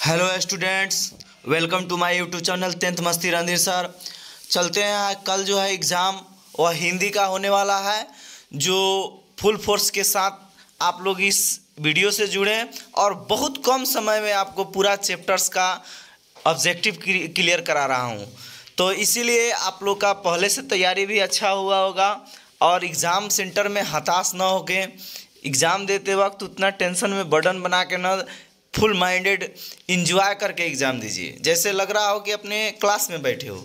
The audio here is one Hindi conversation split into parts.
Hello students, welcome to my YouTube channel 10th Masti Randhir sir. चलते हैं, कल जो है एग्ज़ाम वह हिंदी का होने वाला है, जो फुल फोर्स के साथ आप लोग इस वीडियो से जुड़ें और बहुत कम समय में आपको पूरा चैप्टर्स का ऑब्जेक्टिव क्लियर करा रहा हूं। तो इसीलिए आप लोग का पहले से तैयारी भी अच्छा हुआ होगा और एग्ज़ाम सेंटर में हताश ना होके एग्ज़ाम देते वक्त उतना टेंशन में बर्डन बना के ना फुल माइंडेड इंजॉय करके एग्ज़ाम दीजिए, जैसे लग रहा हो कि अपने क्लास में बैठे हो।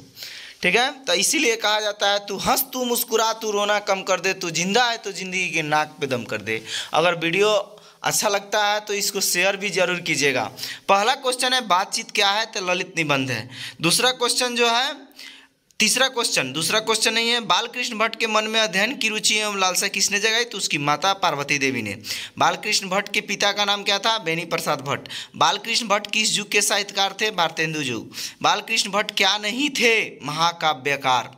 ठीक है, तो इसीलिए कहा जाता है तू हंस तू मुस्कुरा तू रोना कम कर दे, तू जिंदा है तो ज़िंदगी के नाक पे दम कर दे। अगर वीडियो अच्छा लगता है तो इसको शेयर भी जरूर कीजिएगा। पहला क्वेश्चन है बातचीत क्या है, तो ललित निबंध है। दूसरा क्वेश्चन जो है, दूसरा क्वेश्चन नहीं है, बालकृष्ण भट्ट के मन में अध्ययन की रुचि एवं लालसा किसने जगाई, तो उसकी माता पार्वती देवी ने। बालकृष्ण भट्ट के पिता का नाम क्या था, बेनी प्रसाद भट्ट। बालकृष्ण भट्ट किस युग के साहित्यकार थे, भारतेंदु युग। बालकृष्ण भट्ट क्या नहीं थे, महाकाव्यकार।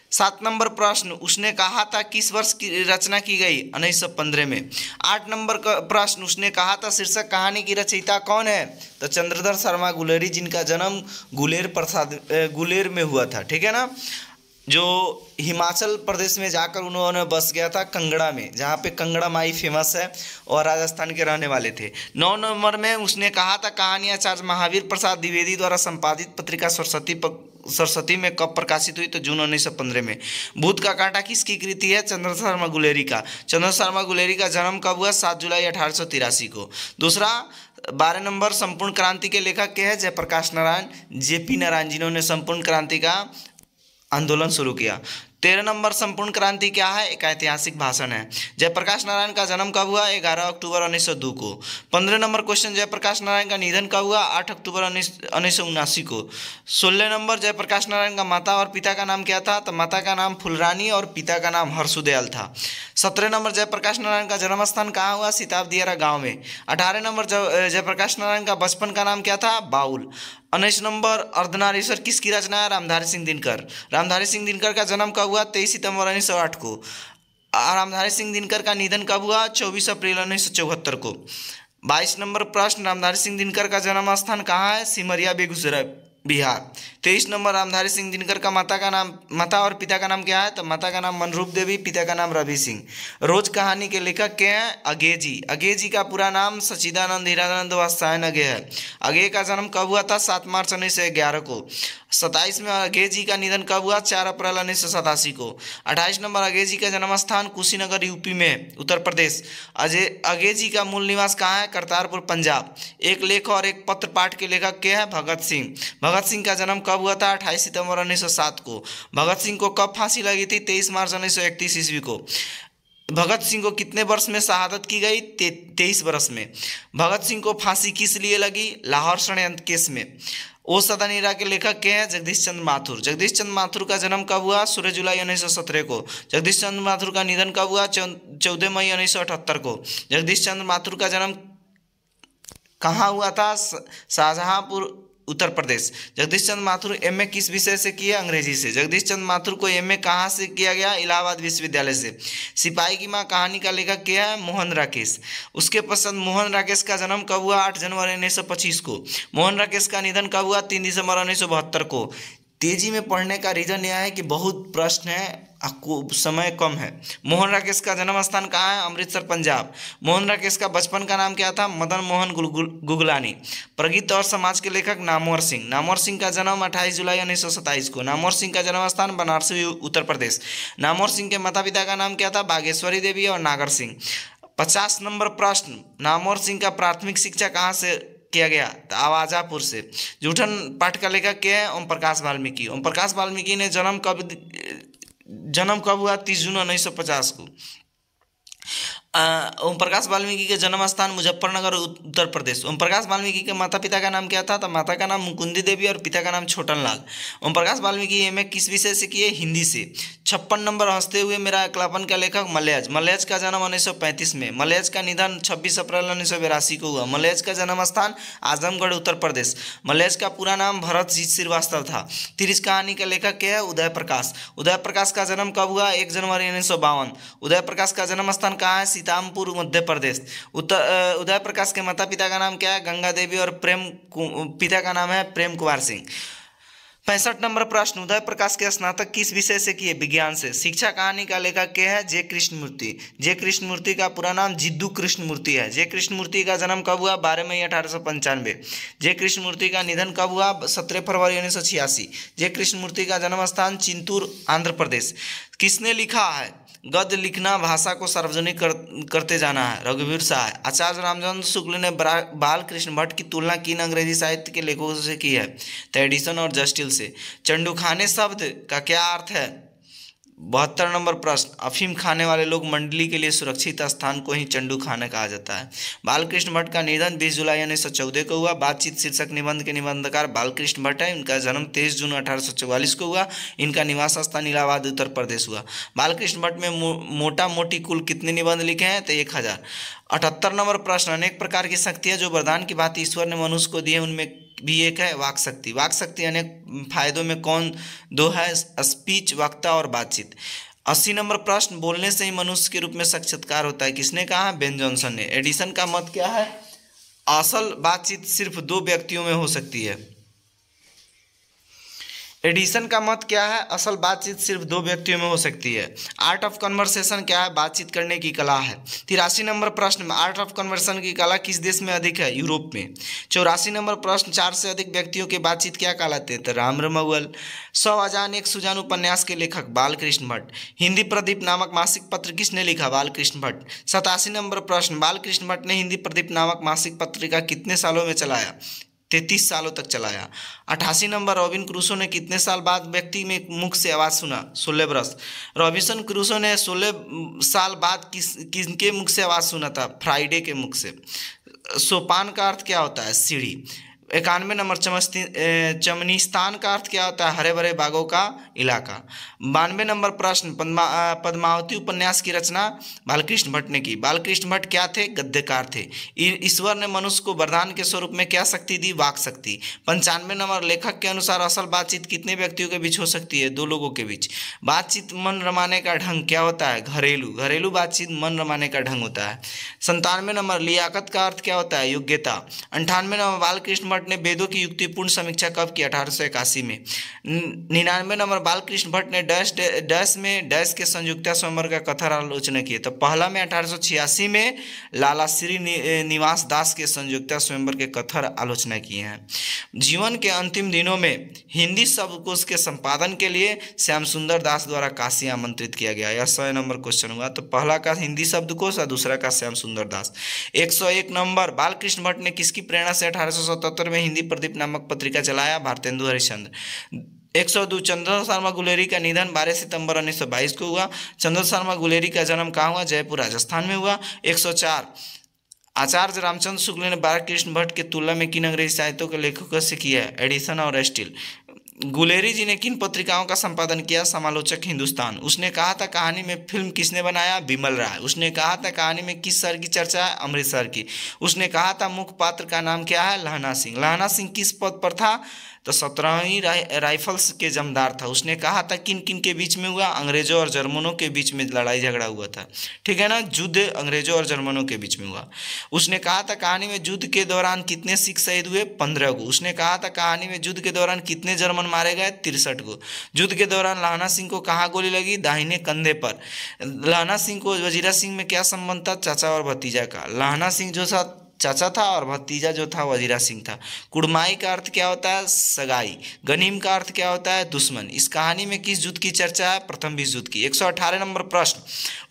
7 नंबर प्रश्न, उसने कहा था किस वर्ष की रचना की गई, 1915 में। 8 नंबर का प्रश्न, उसने कहा था शीर्षक कहानी की रचयिता कौन है, तो चंद्रधर शर्मा गुलेरी, जिनका जन्म गुलेर में हुआ था। ठीक है ना, जो हिमाचल प्रदेश में जाकर उन्होंने बस गया था कंगड़ा में, जहाँ पे कंगड़ा माई फेमस है और राजस्थान के रहने वाले थे। 9 नंबर में उसने कहा था कहानी आचार्य महावीर प्रसाद द्विवेदी द्वारा संपादित पत्रिका सरस्वती में कब प्रकाशित हुई, तो जून 1915 में। भूत का कांटा किसकी कृति है, चंद्रधर शर्मा गुलेरी का। चंद्रधर शर्मा गुलेरी का जन्म कब हुआ, 7 जुलाई 1883 को। दूसरा 12 नंबर, संपूर्ण क्रांति के लेखक क्या है, जयप्रकाश नारायण, जेपी नारायण, जिन्होंने संपूर्ण क्रांति का आंदोलन शुरू किया। 13 नंबर, संपूर्ण क्रांति क्या है, एक ऐतिहासिक भाषण है। जयप्रकाश नारायण का जन्म कब हुआ, 11 अक्टूबर 1902 को। 15 नंबर क्वेश्चन, जयप्रकाश नारायण का निधन कब हुआ, 8 अक्टूबर 1979 को। 16 नंबर, जयप्रकाश नारायण का माता और पिता का नाम क्या था, तो माता का नाम फुलरानी और पिता का नाम हर्षुदयाल था। 17 नंबर, जयप्रकाश नारायण का जन्म स्थान कहाँ हुआ, सिताब दियारा गाँव में। 18 नंबर, जयप्रकाश नारायण का बचपन का नाम क्या था, बाउल। 19 नंबर, अर्धनारीश्वर किसकी रचना है, रामधारी सिंह दिनकर। रामधारी सिंह दिनकर का जन्म कब हुआ, 23 सितंबर 1908 को। रामधारी सिंह दिनकर का निधन कब हुआ, 24 अप्रैल 1974 को। 22 नंबर प्रश्न, रामधारी सिंह दिनकर का जन्म स्थान कहाँ है, सिमरिया बेगूसराय बिहार। 23 नंबर, रामधारी सिंह दिनकर का माता और पिता का नाम क्या है, तो माता का नाम मनरूप देवी, पिता का नाम रवि सिंह। रोज कहानी के लेखक क्या हैं, अगेजी। अगेजी का पूरा नाम सच्चिदानंद हीरानंद वात्स्यायन अगे है। अगे का जन्म कब हुआ था, 7 मार्च 1911 को। 27 में अगेजी का निधन कब हुआ, 4 अप्रैल 1987 को। 28 नंबर, अगेजी का जन्म स्थान कुशीनगर यूपी में, उत्तर प्रदेश। अगेजी का मूल निवास कहाँ है, करतारपुर पंजाब। एक लेख और एक पत्र पाठ के लेखक क्या है, भगत सिंह। भगत सिंह का जन्म कब हुआ था, 28 सितंबर 1907 को। भगत सिंह को कब फांसी लगी थी, 23 मार्च 1931 ईस्वी को। भगत सिंह को कितने वर्ष में शहादत की गई, 23 वर्ष में। भगत सिंह को फांसी किस लिए लगी, लाहौर षड्यंत्र केस में। ओ सदानीरा के लेखक क्या हैं, जगदीश चंद्र माथुर। जगदीश चंद्र माथुर का जन्म कब हुआ, 16 जुलाई 1917 को। जगदीश चंद्र माथुर का निधन कब हुआ, 14 मई 1978 को। जगदीश चंद्र माथुर का जन्म कहाँ हुआ था, शाहजहांपुर, उत्तर प्रदेश। जगदीश चंद्र माथुर एमए किस विषय से किए, अंग्रेजी से। जगदीश चंद्र माथुर को एमए कहाँ से किया गया, इलाहाबाद विश्वविद्यालय से। सिपाही की माँ कहानी का लेखक क्या है, मोहन राकेश। उसके पश्चात मोहन राकेश का जन्म कब हुआ, 8 जनवरी 1925 को। मोहन राकेश का निधन कब हुआ, 3 दिसंबर 1972 को। तेजी में पढ़ने का रीजन यह है कि बहुत प्रश्न है, आपको समय कम है। मोहन राकेश का जन्म स्थान कहाँ है, अमृतसर पंजाब। मोहन राकेश का बचपन का नाम क्या था, मदन मोहन गुगलानी। प्रगीत और समाज के लेखक नामवर सिंह। नामवर सिंह का जन्म 28 जुलाई 1927 को। नामवर सिंह का जन्म स्थान बनारसी, उत्तर प्रदेश। नामवर सिंह के माता पिता का नाम क्या था, बागेश्वरी देवी और नागर सिंह। 50 नंबर प्रश्न, नामवर सिंह का प्राथमिक शिक्षा कहाँ से किया गया, आवाजापुर से। जूठन पाठ का लेखक क्या है, ओम प्रकाश वाल्मीकि। ओम प्रकाश वाल्मीकि ने जन्म कब हुआ, 30 जून 1950 को। ओम प्रकाश वाल्मीकि के जन्म स्थान मुजफ्फरनगर, उत्तर प्रदेश। ओम प्रकाश वाल्मीकि के माता पिता का नाम क्या था, तो माता का नाम मुकुंदी देवी और पिता का नाम छोटन लाल। ओम प्रकाश वाल्मीकि एमए किस विषय से किए, हिंदी से। 56 नंबर, हंसते हुए मेरा अकेलापन का लेखक मलयज। मलयज का जन्म 1935 में। मलयज का निधन 26 अप्रैल 1982 को हुआ। मलयज का जन्म स्थान आजमगढ़, उत्तर प्रदेश। मलयज का पूरा नाम भरत जी श्रीवास्तव था। तिरिस कहानी का लेखक क्या है, उदय प्रकाश। उदय प्रकाश का जन्म कब हुआ, 1 जनवरी 1952। उदय प्रकाश का जन्म स्थान कहाँ है, सीतामपुर मध्य प्रदेश। उदय प्रकाश के माता पिता का नाम क्या है? गंगा देवी। और पिता का नाम है प्रेम कुमार सिंह। 65 नंबर प्रश्न, उदय प्रकाश के स्नातक किस विषय से किए? विज्ञान से। शिक्षा कहानी का लेखक क्या है? जे कृष्णमूर्ति। जे कृष्णमूर्ति का पूरा नाम जिद्दू कृष्णमूर्ति है। जे कृष्णमूर्ति का जन्म कब हुआ? 12 मई 1895। जे कृष्णमूर्ति का निधन कब हुआ? 17 फरवरी 1986। जे कृष्णमूर्ति का जन्म स्थान चिंतूर, आंध्र प्रदेश। किसने लिखा है? गद्य लिखना भाषा को सार्वजनिक करते जाना है, रघुवीर शाह। आचार्य रामचंद्र शुक्ल ने बाल कृष्ण भट्ट की तुलना किन अंग्रेजी साहित्य के लेखकों से की है? तो एडिसन और जस्टिल से। चंडूखाने शब्द का क्या अर्थ है? 72 नंबर प्रश्न, अफीम खाने वाले लोग मंडली के लिए सुरक्षित स्थान को ही चंडूखाना कहा जाता है। बालकृष्ण भट्ट का निधन 20 जुलाई 1914 को हुआ। बातचीत शीर्षक निबंध के निबंधकार बालकृष्ण भट्ट है। इनका जन्म 23 जून 1844 को हुआ। इनका निवास स्थान इलाहाबाद, उत्तर प्रदेश हुआ। बालकृष्ण भट्ट में मोटा मोटी कुल कितने निबंध लिखे हैं? तो 1000। 78 नंबर प्रश्न, अनेक प्रकार की शक्तियाँ जो वरदान की भांति ईश्वर ने मनुष्य को दी है उनमें भी एक है वाक शक्ति। वाक शक्ति अनेक फायदों में कौन दो है? स्पीच, वक्ता और बातचीत। 80 नंबर प्रश्न, बोलने से ही मनुष्य के रूप में साक्षात्कार होता है, किसने कहा? बेन जॉनसन ने। एडिसन का मत क्या है? असल बातचीत सिर्फ 2 व्यक्तियों में हो सकती है। एडिसन का मत क्या है? असल बातचीत सिर्फ 2 व्यक्तियों में हो सकती है। आर्ट ऑफ कन्वर्सेशन क्या है? बातचीत करने की कला है। 83 नंबर प्रश्न, आर्ट ऑफ कन्वर्सेशन की कला किस देश में अधिक है? यूरोप में। 84 नंबर प्रश्न, 4 से अधिक व्यक्तियों के बातचीत क्या कहलाते हैं? तो राम रमौल। 100 अजान एक सुजान उपन्यास के लेखक बालकृष्ण भट्ट। हिंदी प्रदीप नामक मासिक पत्र किसने लिखा? बालकृष्ण भट्ट। 87 नंबर प्रश्न, बालकृष्ण भट्ट ने हिंदी प्रदीप नामक मासिक पत्रिका कितने सालों में चलाया? 33 सालों तक चलाया। 88 नंबर, रॉबिन क्रूसो ने कितने साल बाद व्यक्ति में मुख से आवाज़ सुना? 16 वर्ष। रॉबिन्सन क्रूसो ने 16 साल बाद किसके मुख से आवाज़ सुना था? फ्राइडे के मुख से। सोपान का अर्थ क्या होता है? सीढ़ी। 91 नंबर, चमनिस्तान का अर्थ क्या होता है? हरे भरे बागों का इलाका। 92 नंबर प्रश्न, पद्मावती उपन्यास की रचना बालकृष्ण भट्ट ने की। बालकृष्ण भट्ट क्या थे? गद्यकार थे। ईश्वर ने मनुष्य को वरदान के स्वरूप में क्या शक्ति दी? वाक शक्ति। 95 नंबर, लेखक के अनुसार असल बातचीत कितने व्यक्तियों के बीच हो सकती है? 2 लोगों के बीच। बातचीत मन रमाने का ढंग क्या होता है? घरेलू बातचीत मन रमाने का ढंग होता है। 97 नंबर, लियाकत का अर्थ क्या होता है? योग्यता। 98 नंबर, बालकृष्ण भट्ट ने वेदों की युक्तिपूर्ण समीक्षा कब की? 1881 में। 99 नंबर, बालकृष्ण भट्ट ने डैश में डैश के संयुक्ता स्वयंवर का कथन आलोचना की। तो पहला में 1886 में लाला श्री निवास दास के संयुक्ता स्वयंवर के कथन आलोचना किए हैं। जीवन के अंतिम दिनों में हिंदी शब्दकोश के संपादन के लिए श्याम सुंदर दास द्वारा काशी आमंत्रित किया गया। यह 100 नंबर क्वेश्चन हुआ। तो पहला का हिंदी शब्दकोश और दूसरा का श्याम सुंदर दास। 101 नंबर, बालकृष्ण भट्ट ने किसकी प्रेरणा से 1877 में हिंदी प्रदीप नामक पत्रिका चलाया? भारतेंदु हरिश्चंद्र। 102, चंद्र शर्मा गुलेरी का निधन 12 सितंबर 1922 को हुआ। चंद्र शर्मा गुलेरी का जन्म कहाँ हुआ? जयपुर, राजस्थान में हुआ। 104, आचार्य रामचंद्र शुक्ल ने बालकृष्ण भट्ट की तुलना में किन अंग्रेजी साहित्यों के लेखकों से किया है? एडिसन और स्टील। गुलेरी जी ने किन पत्रिकाओं का संपादन किया? समालोचक हिंदुस्तान। उसने कहा था कहानी में फिल्म किसने बनाया? बिमल राय। उसने कहा था कहानी में किस शहर की चर्चा है? अमृतसर की। उसने कहा था मुख्य पात्र का नाम क्या है? लहना सिंह। लहना सिंह किस पद पर था? तो 17वीं राइफल्स के जमदार था। उसने कहा था किन किन के बीच में हुआ? अंग्रेजों और जर्मनों के बीच में लड़ाई झगड़ा हुआ था, ठीक है ना। युद्ध अंग्रेजों और जर्मनों के बीच में हुआ। उसने कहा था कहानी में युद्ध के दौरान कितने सिख शहीद हुए? 15 को। उसने कहा था कहानी में युद्ध के दौरान कितने जर्मन मारे गए? 63 को। युद्ध के दौरान लहना सिंह को कहाँ गोली लगी? दाहिने कंधे पर। लहना सिंह को वजीरा सिंह में क्या संबंध था? चाचा और भतीजा का। लहना सिंह जो था चाचा था और भतीजा जो था वजीरा सिंह था। कुड़माई का अर्थ क्या होता है? सगाई। गनीम का अर्थ क्या होता है? दुश्मन। इस कहानी में किस युद्ध की चर्चा है? प्रथम विश्व युद्ध की। 118 नंबर प्रश्न,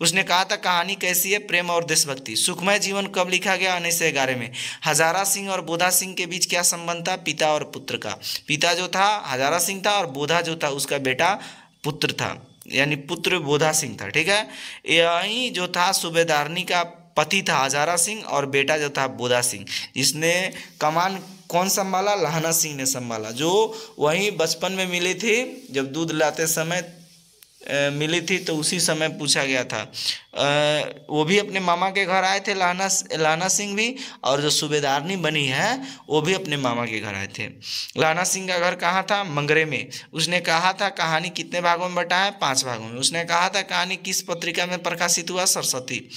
उसने कहा था कहानी कैसी है? प्रेम और देशभक्ति। सुखमय जीवन कब लिखा गया? 1911 में। हजारा सिंह और बोधा सिंह के बीच क्या संबंध था? पिता और पुत्र का। पिता जो था हजारा सिंह था और बोधा जो था उसका बेटा पुत्र था, यानी पुत्र बोधा सिंह था, ठीक है। यही जो था सूबेदारनी का पति था हजारा सिंह और बेटा जो था बोधा सिंह। इसने कमान कौन संभाला? लहना सिंह ने संभाला, जो वहीं बचपन में मिली थी, जब दूध लाते समय मिली थी तो उसी समय पूछा गया था। वो भी अपने मामा के घर आए थे, लहना सिंह भी, और जो सूबेदारनी बनी है वो भी अपने मामा के घर आए थे। लहना सिंह का घर कहाँ था? मंगरे में। उसने कहा था कहानी कितने भागों में बटा है? 5 भागों में। उसने कहा था कहानी किस पत्रिका में प्रकाशित हुआ? सरस्वती।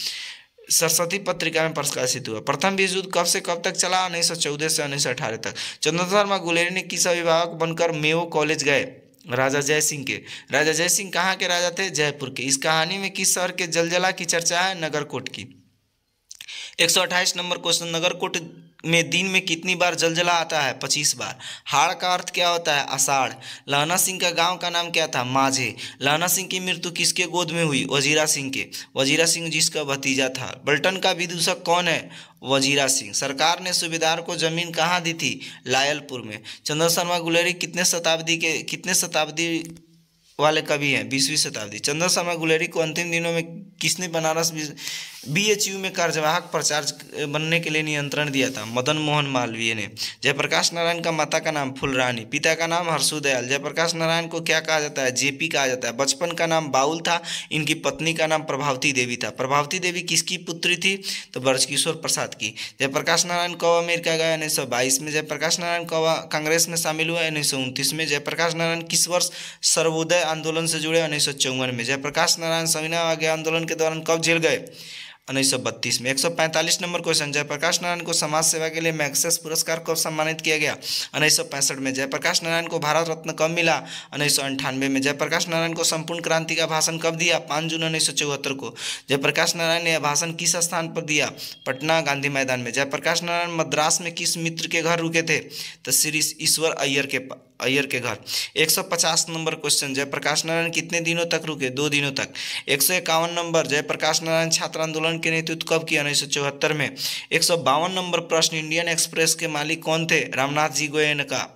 सरस्वती पत्रिका में प्रकाशित हुआ। प्रथम विश्व युद्ध कब से कब तक चला? 1914 से 1918 तक। चंद्रशेखर शर्मा गुलेरी ने किस अभिभावक बनकर मेयो कॉलेज गए? राजा जय सिंह के। राजा जय सिंह कहाँ के राजा थे? जयपुर के। इस कहानी में किस शहर के जलजला की चर्चा है? नगरकोट की। 128 नंबर क्वेश्चन, नगरकोट में दिन में कितनी बार जलजला आता है? 25 बार। हाड़ का अर्थ क्या होता है? आषाढ़। लहना सिंह का गांव का नाम क्या था? माझे। लहना सिंह की मृत्यु किसके गोद में हुई? वजीरा सिंह के। वजीरा सिंह जिसका भतीजा था। पलटन का विदूषक कौन है? वजीरा सिंह। सरकार ने सूबेदार को जमीन कहाँ दी थी? लायलपुर में। चंद्रशेखर शर्मा गुलेरी कितने शताब्दी वाले कवि हैं? 20वीं शताब्दी। चंद्रशेखर शर्मा गुलेरी को अंतिम दिनों में किसने बनारस BHU में कार्यवाहक प्राचार्य बनने के लिए नियंत्रण दिया था? मदन मोहन मालवीय ने। जयप्रकाश नारायण का माता का नाम? फुलरानी। पिता का नाम? हर्षुदयाल। जयप्रकाश नारायण को क्या कहा जाता है? JP कहा जाता है। बचपन का नाम बाउल था। इनकी पत्नी का नाम प्रभावती देवी था। प्रभावती देवी किसकी पुत्री थी? तो ब्रजकिशोर प्रसाद की। जयप्रकाश नारायण कब अमेरिका गए? 1922 में। जयप्रकाश नारायण कब कांग्रेस में शामिल हुए? 1929 में। जयप्रकाश नारायण किस वर्ष सर्वोदय आंदोलन से जुड़े? 1954 में। जयप्रकाश नारायण संविधान आज्ञा आंदोलन के दौरान कब जेल गए? 1932 में। 145 नंबर क्वेश्चन, जयप्रकाश नारायण को समाज सेवा के लिए मैग्सेस पुरस्कार कब सम्मानित किया गया? 1965 में। जयप्रकाश नारायण को भारत रत्न कब मिला? 1998 में। जयप्रकाश नारायण को संपूर्ण क्रांति का भाषण कब दिया? 5 जून 1974 को। जयप्रकाश नारायण ने यह भाषण किस स्थान पर दिया? पटना गांधी मैदान में। जयप्रकाश नारायण मद्रास में किस मित्र के घर रुके थे? तो श्री ईश्वर अय्यर के घर। 150 नंबर क्वेश्चन, जयप्रकाश नारायण कितने दिनों तक रुके? 2 दिनों तक। 151 नंबर, जयप्रकाश नारायण छात्र आंदोलन के नेतृत्व कब किया? 1974 में। 152 नंबर प्रश्न, इंडियन एक्सप्रेस के मालिक कौन थे? रामनाथ जी गोयनका।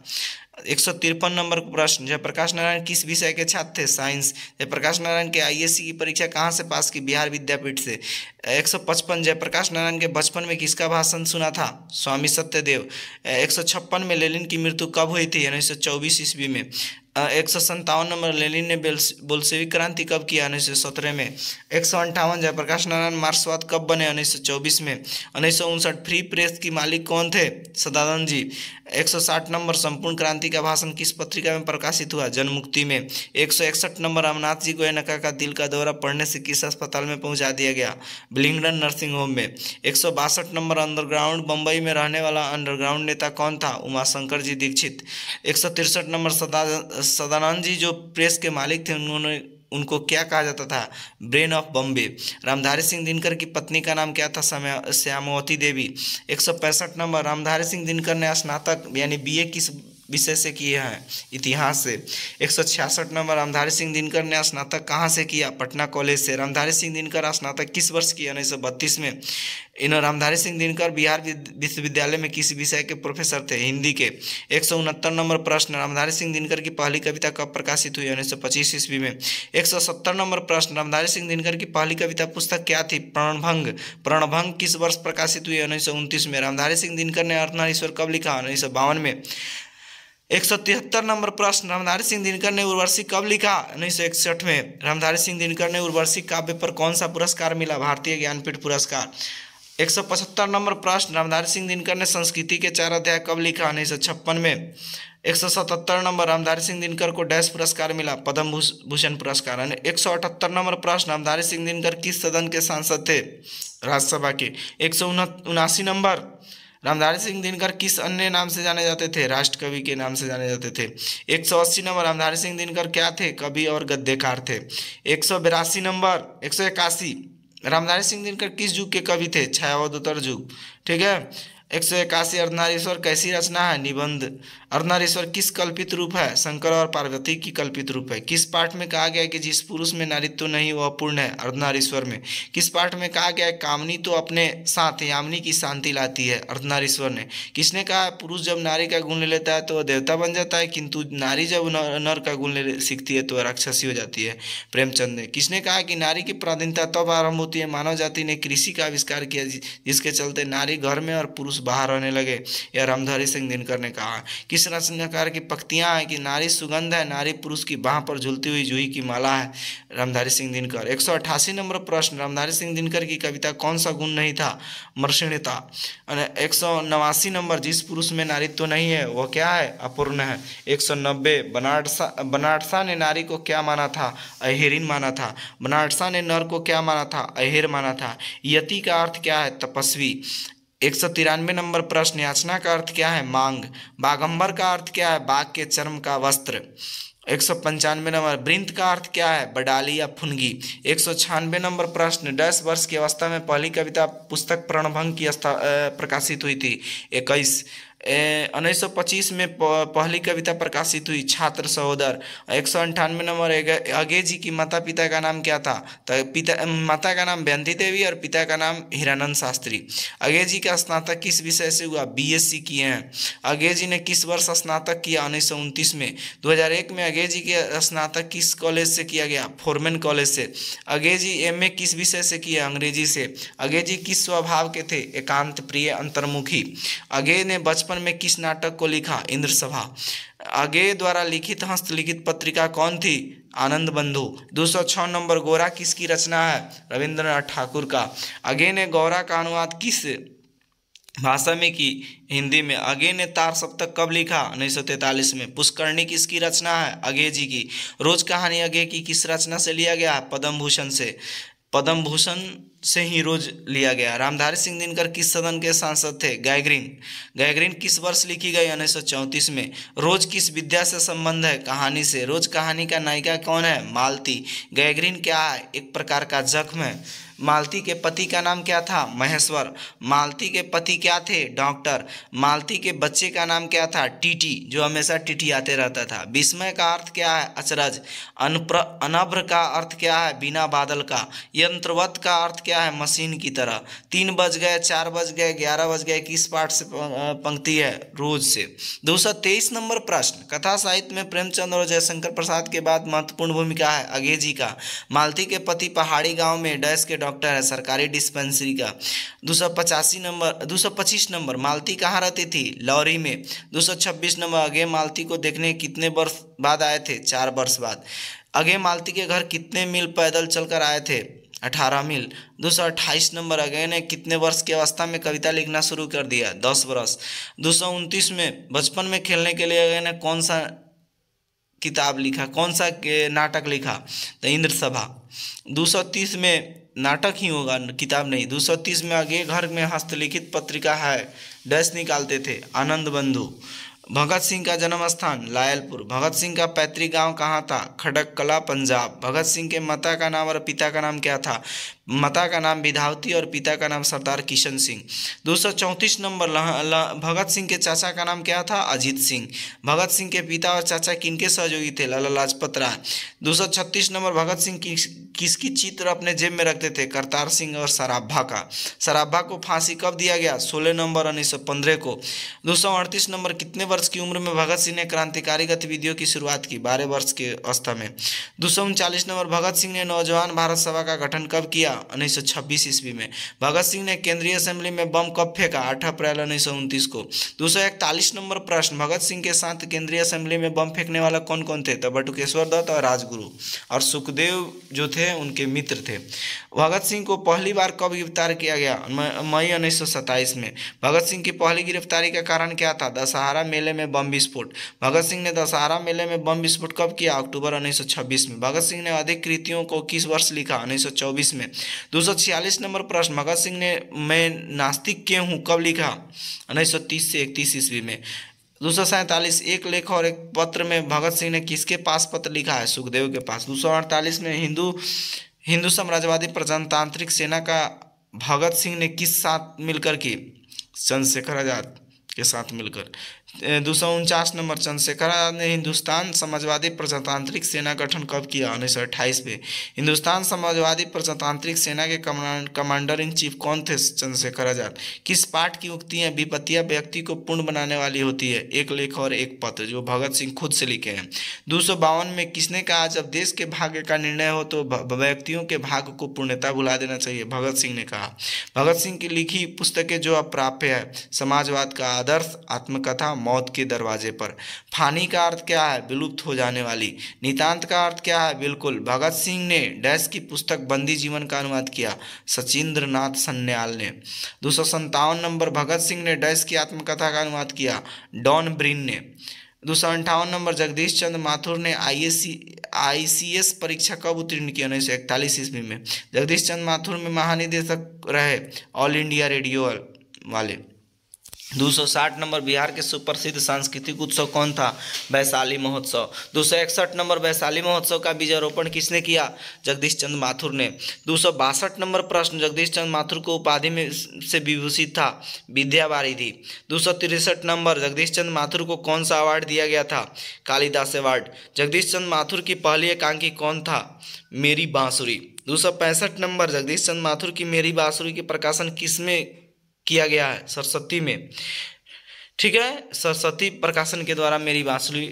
153 नंबर प्रश्न, जयप्रकाश नारायण किस विषय के छात्र थे? साइंस। जयप्रकाश नारायण के ISC की परीक्षा कहाँ से पास की? बिहार विद्यापीठ से। 155, जयप्रकाश नारायण के बचपन में किसका भाषण सुना था? स्वामी सत्यदेव। 156 में लेनिन की मृत्यु कब हुई थी? 1924 ईस्वी में। 157 नंबर, लेनिन ने बोल्शेविक क्रांति कब किया? 1917 में। 158, जयप्रकाश नारायण मार्क्सवाद कब बने? 1924 में। 1959, फ्री प्रेस की मालिक कौन थे? सदानंद जी। 160 नंबर, संपूर्ण क्रांति का भाषण किस पत्रिका में प्रकाशित हुआ? जनमुक्ति में। 161 नंबर, रामनाथ जी गोयनका का दिल का दौरा पड़ने से किस अस्पताल में पहुंचा दिया गया? ब्लिंगडन नर्सिंग होम में। 162 नंबर, अंडरग्राउंड बम्बई में रहने वाला अंडरग्राउंड नेता कौन था? उमाशंकर जी दीक्षित। 163 नंबर, सदानंद जी जो प्रेस के मालिक थे उनको क्या कहा जाता था? Brain of Bombay. रामधारी सिंह दिनकर की पत्नी का नाम क्या था? श्यामवती देवी। 165 नंबर, रामधारी सिंह दिनकर ने स्नातक यानी BA किस विषय से किए हैं? इतिहास से। 166 नंबर, रामधारी सिंह दिनकर ने स्नातक कहाँ से किया? पटना कॉलेज से। रामधारी सिंह दिनकर स्नातक किस वर्ष किया? 1932 में। रामधारी सिंह दिनकर बिहार विश्वविद्यालय में किस विषय के प्रोफेसर थे? हिंदी के। 169 नंबर प्रश्न, रामधारी सिंह दिनकर की पहली कविता कब प्रकाशित हुई? 1925 ईस्वी में। 170 नंबर प्रश्न, रामधारी सिंह दिनकर की पहली कविता पुस्तक क्या थी? प्रणभंग। प्रणभंग किस वर्ष प्रकाशित हुई? 1929 में। रामधारी सिंह दिनकर ने अर्धनारीश्वर कब लिखा? 1952 में। 173 नंबर प्रश्न, रामधारी सिंह दिनकर ने उर्वशी कब लिखा? 1961 में। रामधारी सिंह दिनकर ने उर्वशी काव्य पर कौन सा पुरस्कार मिला? भारतीय ज्ञानपीठ पुरस्कार। 175 नंबर प्रश्न, रामधारी सिंह दिनकर ने संस्कृति के 4 अध्याय कब लिखा? 1956 में। 177 नंबर, रामधारी सिंह दिनकर को डैश पुरस्कार मिला? पद्म भूषण पुरस्कार। 178 नंबर प्रश्न, रामधारी सिंह दिनकर किस सदन के सांसद थे? राज्यसभा के। 179 नंबर, रामधारी सिंह दिनकर किस अन्य नाम से जाने जाते थे? राष्ट्र कवि के नाम से जाने जाते थे। 180 नंबर, रामधारी सिंह दिनकर क्या थे? कवि और गद्यकार थे। 182 नंबर, 181, रामधारी सिंह दिनकर किस युग के कवि थे? छायावदोत्तर युग। ठीक है। 181, अर्धनारीश्वर कैसी रचना है? निबंध। अर्धनारीश्वर किस कल्पित रूप है? शंकर और पार्वती की कल्पित रूप है। किस पाठ में कहा गया है कि जिस पुरुष में नारीत्व नहीं वह अपूर्ण है? अर्धनारीश्वर में। किस पाठ में कहा गया है कामनी तो अपने साथ यामिनी की शांति लाती है? अर्धनारीश्वर ने। किसने कहा पुरुष जब नारी का गुण ले लेता है तो वह देवता बन जाता है, किंतु नारी जब नर का गुण ले सीखती है तो वह राक्षसी हो जाती है? प्रेमचंद ने। किसने कहा कि नारी की पराधीनता तब आरंभ होती है? मानव जाति ने कृषि का आविष्कार किया जिसके चलते नारी घर में और पुरुष बाहर आने लगे, यह रामधारी सिंह दिनकर ने कहा। किस रचनाकार की पंक्तियां हैं कि नारी सुगंध है, नारी पुरुष की बाह पर झूलती हुई जूही की माला है, रामधारी सिंह दिनकर। 188 नंबर प्रश्न, रामधारी सिंह दिनकर की कविता कौन सा गुण नहीं था? मर्षणीयता। 189 नंबर, जिस पुरुष में नारीत्व नहीं है वह क्या है? अपूर्ण है। 190, बनारसा ने नारी को क्या माना था? अहिरिन माना था। बनारसा ने नर को क्या माना था? अहिर माना था। यति का अर्थ क्या है? तपस्वी। 193 नंबर प्रश्न, याचना का अर्थ क्या है? मांग। बागंबर का अर्थ क्या है? बाघ के चर्म का वस्त्र। 195 नंबर, वृंत का अर्थ क्या है? बडाली या फुनगी। 196 नंबर प्रश्न, 10 वर्ष की अवस्था में पहली कविता पुस्तक प्रणभंग की प्रकाशित हुई थी? 21। 1925 में पहली कविता प्रकाशित हुई, छात्र सहोदर। 198 नंबर, अगे जी की माता पिता का नाम क्या था? तो माता का नाम बेंदी देवी और पिता का नाम हीरानंद शास्त्री। अगे जी का स्नातक किस विषय से हुआ? बीएससी किए हैं। अगे जी ने किस वर्ष स्नातक किया? 1929 में। 2001 में अगे जी के स्नातक किस कॉलेज से किया गया? फोरमैन कॉलेज से। अगे जी एमए किस विषय से किया? अंग्रेजी से। अगे जी किस स्वभाव के थे? एकांत प्रिय, अंतर्मुखी। अगे ने बचपन में किस नाटक को लिखा? इंद्र सभा। अगे द्वारा लिखित हस्तलिखित पत्रिका कौन थी? आनंद बंधु। 206 नंबर, गोरा किसकी रचना है? रविंद्रनाथ ठाकुर का। अगे ने गौरा का अनुवाद किस भाषा में की? हिंदी में। अगे ने तार सप्तक कब लिखा? 1943 में। पुष्करणी किसकी रचना है? अगे जी की। रोज कहानी अगे की किस रचना से लिया गया? पद्म भूषण से। पद्म भूषण से ही रोज लिया गया। रामधारी सिंह दिनकर किस सदन के सांसद थे? गैगरीन। गैगरीन किस वर्ष लिखी गई? 1934 में। रोज किस विद्या से संबंध है? कहानी से। रोज कहानी का नायिका कौन है? मालती। गैगरीन क्या है? एक प्रकार का जख्म है। मालती के पति का नाम क्या था? महेश्वर। मालती के पति क्या थे? डॉक्टर। मालती के बच्चे का नाम क्या था? टीटी, जो हमेशा टिटियाते रहता था। विस्मय का अर्थ क्या है? अचरज। अनभ्र का अर्थ क्या है? बिना बादल का। यंत्रवत का अर्थ क्या है? मशीन की तरह। 3 बज गए, 4 बज गए, 11 बज गए किस पाठ से पंक्ति है? रोज से। 223 नंबर प्रश्न, कथा साहित्य में प्रेमचंद और जयशंकर प्रसाद के बाद महत्वपूर्ण भूमिका है? अगे जी का। मालती के पति पहाड़ी गांव में डैश के डॉक्टर है, सरकारी डिस्पेंसरी का। 225 नंबर, मालती कहाँ रहती थी? लौरी में। 226 नंबर, अगे मालती को देखने कितने वर्ष बाद आए थे? 4 वर्ष बाद। अगे मालती के घर कितने मील पैदल चलकर आए थे? 18 मील। 228 नंबर, अगे ने कितने वर्ष की अवस्था में कविता लिखना शुरू कर दिया? 10 वर्ष। 229 में, बचपन में खेलने के लिए अगे ने कौन सा किताब लिखा? कौन सा नाटक लिखा? तो इंद्र सभा। 230 में, नाटक ही होगा, किताब नहीं। 230 में, अगे घर में हस्तलिखित पत्रिका है, डैश निकालते थे? आनंद बंधु। भगत सिंह का जन्म स्थान? लायलपुर। भगत सिंह का पैतृक गांव कहाँ था? खड़गकला, पंजाब। भगत सिंह के माता का नाम और पिता का नाम क्या था? माता का नाम विधावती और पिता का नाम सरदार किशन सिंह। 234 नंबर, भगत सिंह के चाचा का नाम क्या था? अजीत सिंह। भगत सिंह के पिता और चाचा किनके सहयोगी थे? लाला लाजपत राय। 236 नंबर, भगत सिंह किसकी चित्र अपने जेब में रखते थे? करतार सिंह और सराभा का। सराभा को फांसी कब दिया गया? 16 नवंबर 1915 को। 238 नंबर, कितने वर्ष की उम्र में भगत सिंह ने क्रांतिकारी गतिविधियों की शुरुआत की? 12 वर्ष के अवस्था में। 239 नंबर, भगत सिंह ने नौजवान भारत सभा का गठन कब किया? 1926 ईस्वी में। भगत सिंह ने केंद्रीय असेंबली में बम कब फेंका? 8 अप्रैल 1929 को। 241 नंबर प्रश्न, भगत सिंह के साथ केंद्रीय असेंबली में बम फेंकने वाला कौन कौन थे? तो बटुकेश्वर दत्त और राजगुरु और सुखदेव जो थे उनके मित्र थे। भगत सिंह को पहली बार कब गिरफ्तार किया गया? मई 1927 में। भगत सिंह की पहली गिरफ्तारी का कारण क्या था? दशहरा मेले में बम विस्फोट। भगत सिंह ने दशहरा मेले में बम विस्फोट कब किया? अक्टूबर 1926 में। भगत सिंह ने अधिक कृतियों को किस वर्ष लिखा? 1924 में। 246 नंबर प्रश्न, भगत सिंह ने मैं नास्तिक क्यों हूँ कब लिखा? 1930 से 31 ईस्वी में। 247, एक लेख और एक पत्र में भगत सिंह ने किसके पास पत्र लिखा है? सुखदेव के पास। 248 में, हिंदू साम्राज्यवादी प्रजातांत्रिक सेना का भगत सिंह ने किस साथ मिलकर की? चंद्रशेखर आजाद के साथ मिलकर। 249 नंबर, चंद्रशेखर आजाद ने हिंदुस्तान समाजवादी प्रजातांत्रिक सेना गठन कब किया? 1928 में। हिंदुस्तान समाजवादी प्रजातांत्रिक सेना के कमांडर इन चीफ कौन थे? चंद्रशेखर आजाद। किस पाठ की उक्तियां विपत्तियां व्यक्ति को पूर्ण बनाने वाली होती है? एक लेख और एक पत्र, जो भगत सिंह खुद से लिखे हैं। 252 में किसने कहा जब देश के भाग्य का निर्णय हो तो व्यक्तियों के भाग्य को पूर्णतः भुला देना चाहिए? भगत सिंह ने कहा। भगत सिंह की लिखी पुस्तकें जो अप्राप्य है, समाजवाद का आदर्श, आत्मकथा, मौत के दरवाजे पर। फानी का अर्थ क्या है? विलुप्त हो जाने वाली। नितांत का अर्थ क्या है? बिल्कुल। भगत सिंह ने डैश की पुस्तक बंदी जीवन का अनुवाद किया? सचिंद्र नाथ सन्याल ने। 257 नंबर, भगत सिंह ने डैश की आत्मकथा का अनुवाद किया? डॉन ब्रिन ने। 258 नंबर, जगदीश चंद्र माथुर ने ICS परीक्षा कब उत्तीर्ण किया? 1941 ईस्वी में। जगदीश चंद्र माथुर में महानिदेशक रहे ऑल इंडिया रेडियो वाले। 260 नंबर, बिहार के सुप्रसिद्ध सांस्कृतिक उत्सव कौन था? वैशाली महोत्सव। 261 नंबर, वैशाली महोत्सव का बीजारोपण किसने किया? जगदीश चंद्र माथुर ने। 262 नंबर प्रश्न, जगदीश चंद्र माथुर को उपाधि में से विभूषित था? विद्यावारिधि। 263 नंबर, जगदीश चंद्र माथुर को कौन सा अवार्ड दिया गया था? कालिदास अवार्ड। जगदीश चंद्र माथुर की पहली एकांकी कौन था? मेरी बांसुरी। 265 नंबर, जगदीश चंद्र माथुर की मेरी बांसुरी के प्रकाशन किसमें किया गया है? सरस्वती में। ठीक है, सरस्वती प्रकाशन के द्वारा मेरी बांसुरी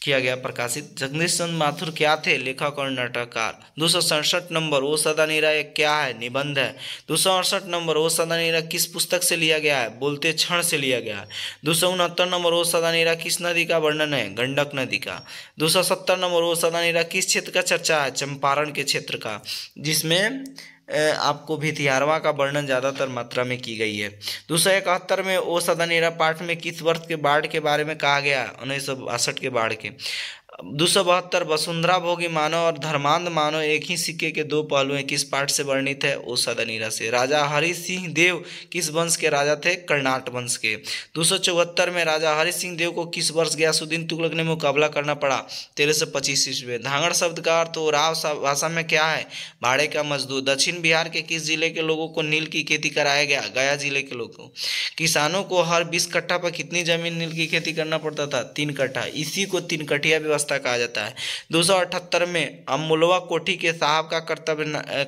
किया गया प्रकाशित। जगदीश चंद्र माथुर क्या थे? लेखक और नाटककार। 267 नंबर, ओ सदा नीरा क्या है? निबंध है। 268 नंबर, ओ सदा नीरा किस पुस्तक से लिया गया है? बोलते क्षण से लिया गया है। 269 नंबर, ओ सदा नीरा किस नदी का वर्णन है? गंडक नदी का। 270 नंबर, ओ सदा नीरा किस क्षेत्र का चर्चा है? चंपारण के क्षेत्र का, जिसमें आपको भितियारवा का वर्णन ज़्यादातर मात्रा में की गई है। 271 में ओ सदा नीरा पाठ में किस वर्ष के बाढ़ के बारे में कहा गया? 1962 के बाढ़ के। 272, वसुंधरा भोगी मानव और धर्मांध मानव एक ही सिक्के के दो पहलू हैं, किस पाठ से वर्णित है? ओ सदा नीरा से। राजा हरि सिंह देव किस वंश के राजा थे? कर्नाट वंश के। 274 में राजा हरि सिंह देव को किस वर्ष गयासुद्दीन तुगलक ने मुकाबला करना पड़ा? 1325 ईस्वी में। धांगड़ शब्द का अर्थ ओराव भाषा में क्या है? भाड़े का मजदूर। दक्षिण बिहार के किस जिले के लोगों को नील की खेती कराया गया? गया जिले के लोगों। किसानों को हर 20 कट्ठा पर कितनी जमीन नील की खेती करना पड़ता था? 3 कट्ठा। इसी को 3 कट्ठिया व्यवस्था कहा जाता है। 278 में अमुलवा कोठी के साहब का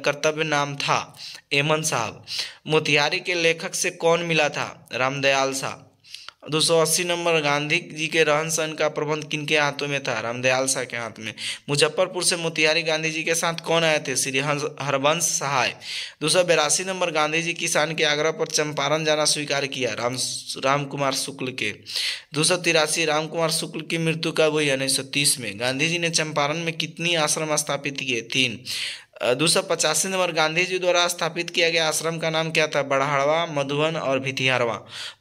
कर्तव्य नाम था? एमन साहब। मोतिहारी के लेखक से कौन मिला था? रामदयाल शाह। 280 नंबर, गांधी जी के रहन सहन का प्रबंध किनके हाथों में था? रामदयाल शाह के हाथ में। मुजफ्फरपुर से मोतिहारी गांधी जी के साथ कौन आए थे? श्री हरबंश सहाय। 282 नंबर, गांधी जी किसान के आग्रह पर चंपारण जाना स्वीकार किया? राम कुमार शुक्ल के। 283, राम कुमार शुक्ल की मृत्यु कब हुई? 1930 में। गांधी जी ने चंपारण में कितनी आश्रम स्थापित किए? 3। 285 नंबर, गांधी जी द्वारा स्थापित किया गया आश्रम का नाम क्या था? बड़हारवा, मधुबन और भितियारवा।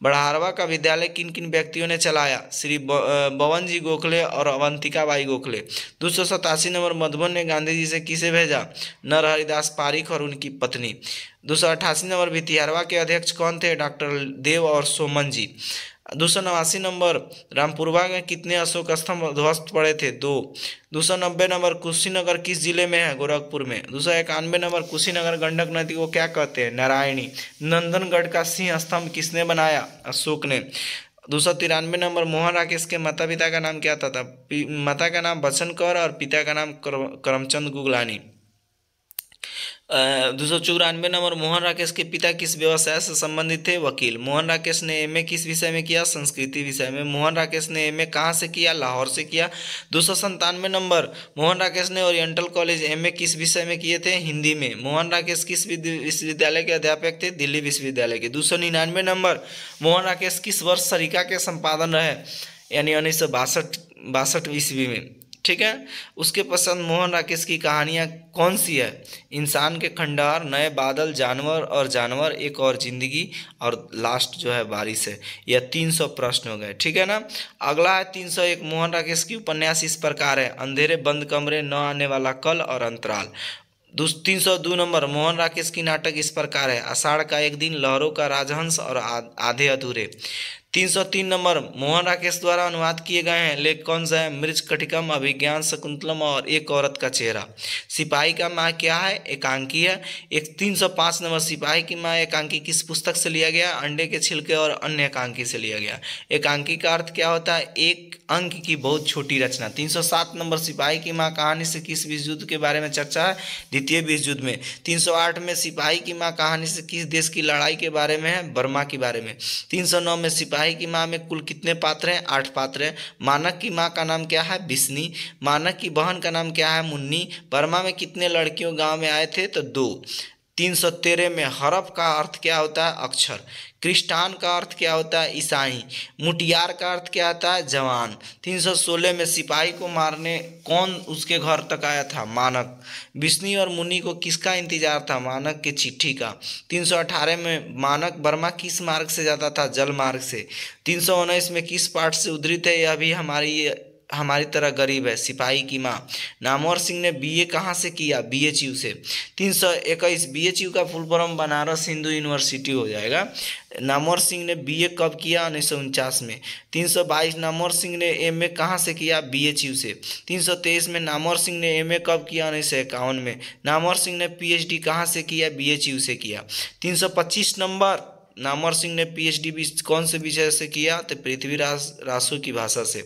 बड़हारवा का विद्यालय किन किन व्यक्तियों ने चलाया? श्री बवन जी गोखले और अवंतिका बाई गोखले। 287 नंबर, मधुबन ने गांधी जी से किसे भेजा? नरहरिदास पारीख और उनकी पत्नी। 288 नंबर, भितियारवा के अध्यक्ष कौन थे? डॉक्टर देव और सोमन जी। 289 नंबर, रामपुरवा में कितने अशोक स्तंभ ध्वस्त पड़े थे? 2। 290 नंबर, कुशीनगर किस जिले में है? गोरखपुर में। 291 नंबर, कुशीनगर गंडक नदी को क्या कहते हैं? नारायणी। नंदनगढ़ का सिंह स्तंभ किसने बनाया? अशोक ने। 293 नंबर, मोहन राकेश के माता पिता का नाम क्या था? माता का नाम बच्चन कौर और पिता का नाम करमचंद गुगलानी। 294 नंबर, मोहन राकेश के पिता किस व्यवसाय से संबंधित थे? वकील। मोहन राकेश ने एमए किस विषय में किया? संस्कृति विषय में। मोहन राकेश ने एमए कहाँ से किया? लाहौर से किया। 297 नंबर, मोहन राकेश ने ओरिएंटल कॉलेज एमए किस विषय में किए थे? हिंदी में। मोहन राकेश किस विश्वविद्यालय के अध्यापक थे? दिल्ली विश्वविद्यालय के। 299 नंबर, मोहन राकेश किस वर्ष सरिका के संपादन रहे? यानी 1962 ईस्वी में। ठीक है। उसके पसंद मोहन राकेश की कहानियाँ कौन सी है? इंसान के खंडहर, नए बादल, जानवर, एक और जिंदगी और लास्ट जो है बारिश है। यह 300 प्रश्न हो गए। ठीक है ना। अगला है 301, मोहन राकेश की उपन्यास इस प्रकार है? अंधेरे बंद कमरे, न आने वाला कल और अंतराल। 302 नंबर, मोहन राकेश की नाटक इस प्रकार है? आषाढ़ का एक दिन, लहरों का राजहंस और आधे अधूरे। 303 नंबर मोहन राकेश द्वारा अनुवाद किए गए हैं। लेख कौन सा है? मृच्छकटिकम, अभिज्ञान शकुंतलम और एक औरत का चेहरा। सिपाही का माँ क्या है? एकांकी है। एक 305 नंबर सिपाही की माँ एकांकी किस पुस्तक से लिया गया? अंडे के छिलके और अन्य एकांकी से लिया गया। एकांकी का अर्थ क्या होता है? एक अंक की बहुत छोटी रचना। 307 नंबर सिपाही की माँ कहानी से किस विश्व युद्ध के बारे में चर्चा है? द्वितीय विश्व युद्ध में। 308 में सिपाही की माँ कहानी से किस देश की लड़ाई के बारे में है? बर्मा के बारे में। 309 में सिपाही की माँ में कुल कितने पात्र हैं? 8 पात्र हैं। मानक की माँ का नाम क्या है? बिस्नी। मानक की बहन का नाम क्या है? मुन्नी। बर्मा में कितने लड़कियों गांव में आए थे? तो 2। 313 में हरफ का अर्थ क्या होता है? अक्षर। क्रिस्टान का अर्थ क्या होता है? ईसाई। मुटियार का अर्थ क्या होता है? जवान। 316 में सिपाही को मारने कौन उसके घर तक आया था? मानक। बिस्नी और मुन्नी को किसका इंतजार था? मानक के चिट्ठी का। 318 में मानक बर्मा किस मार्ग से जाता था? जल मार्ग से। 319 में किस पाठ से उद्धृत है? यह भी हमारी तरह गरीब है। सिपाही की माँ। नामवर सिंह ने बीए कहाँ से किया? बीएचयू से। 321 बीएचयू का full form Banaras Hindu university हो जाएगा। नामवर सिंह ने बीए कब किया? 1949 में। 322 नामवर सिंह ने एमए कहाँ से किया? बीएचयू से। 323 में नामवर सिंह ने एमए कब किया? 1951 में। नामवर सिंह ने पीएचडी कहाँ से किया? बीएचयू से किया। 325 नंबर नामवर सिंह ने पीएचडी कौन से विषय से किया? तो पृथ्वी रासों की भाषा से।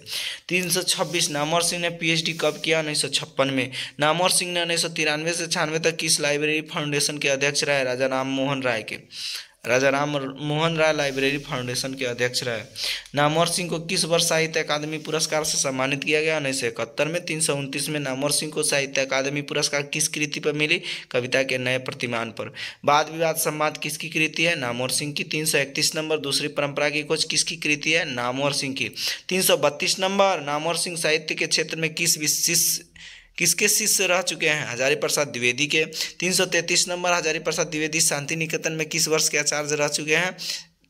326 नामवर सिंह ने पीएचडी कब किया? 1956 में। नामवर सिंह ने 1993 से 96 तक किस लाइब्रेरी फाउंडेशन के अध्यक्ष रहे? राजा राम मोहन राय लाइब्रेरी फाउंडेशन के अध्यक्ष रहे। नामवर सिंह को किस वर्ष साहित्य अकादमी पुरस्कार से सम्मानित किया गया? 1971 में। 329 में नामवर सिंह को साहित्य अकादमी पुरस्कार किस कृति पर मिली? कविता के नए प्रतिमान पर। वाद विवाद संवाद किसकी कृति है? नामवर सिंह की। 331 नंबर दूसरी परंपरा की खोज किसकी कृति है? नामवर सिंह की। 332 नंबर नामवर सिंह साहित्य के क्षेत्र में किसके शिष्य रह चुके हैं? हजारी प्रसाद द्विवेदी के। 333 नंबर हजारी प्रसाद द्विवेदी शांति निकेतन में किस वर्ष के आचार्य रह चुके हैं?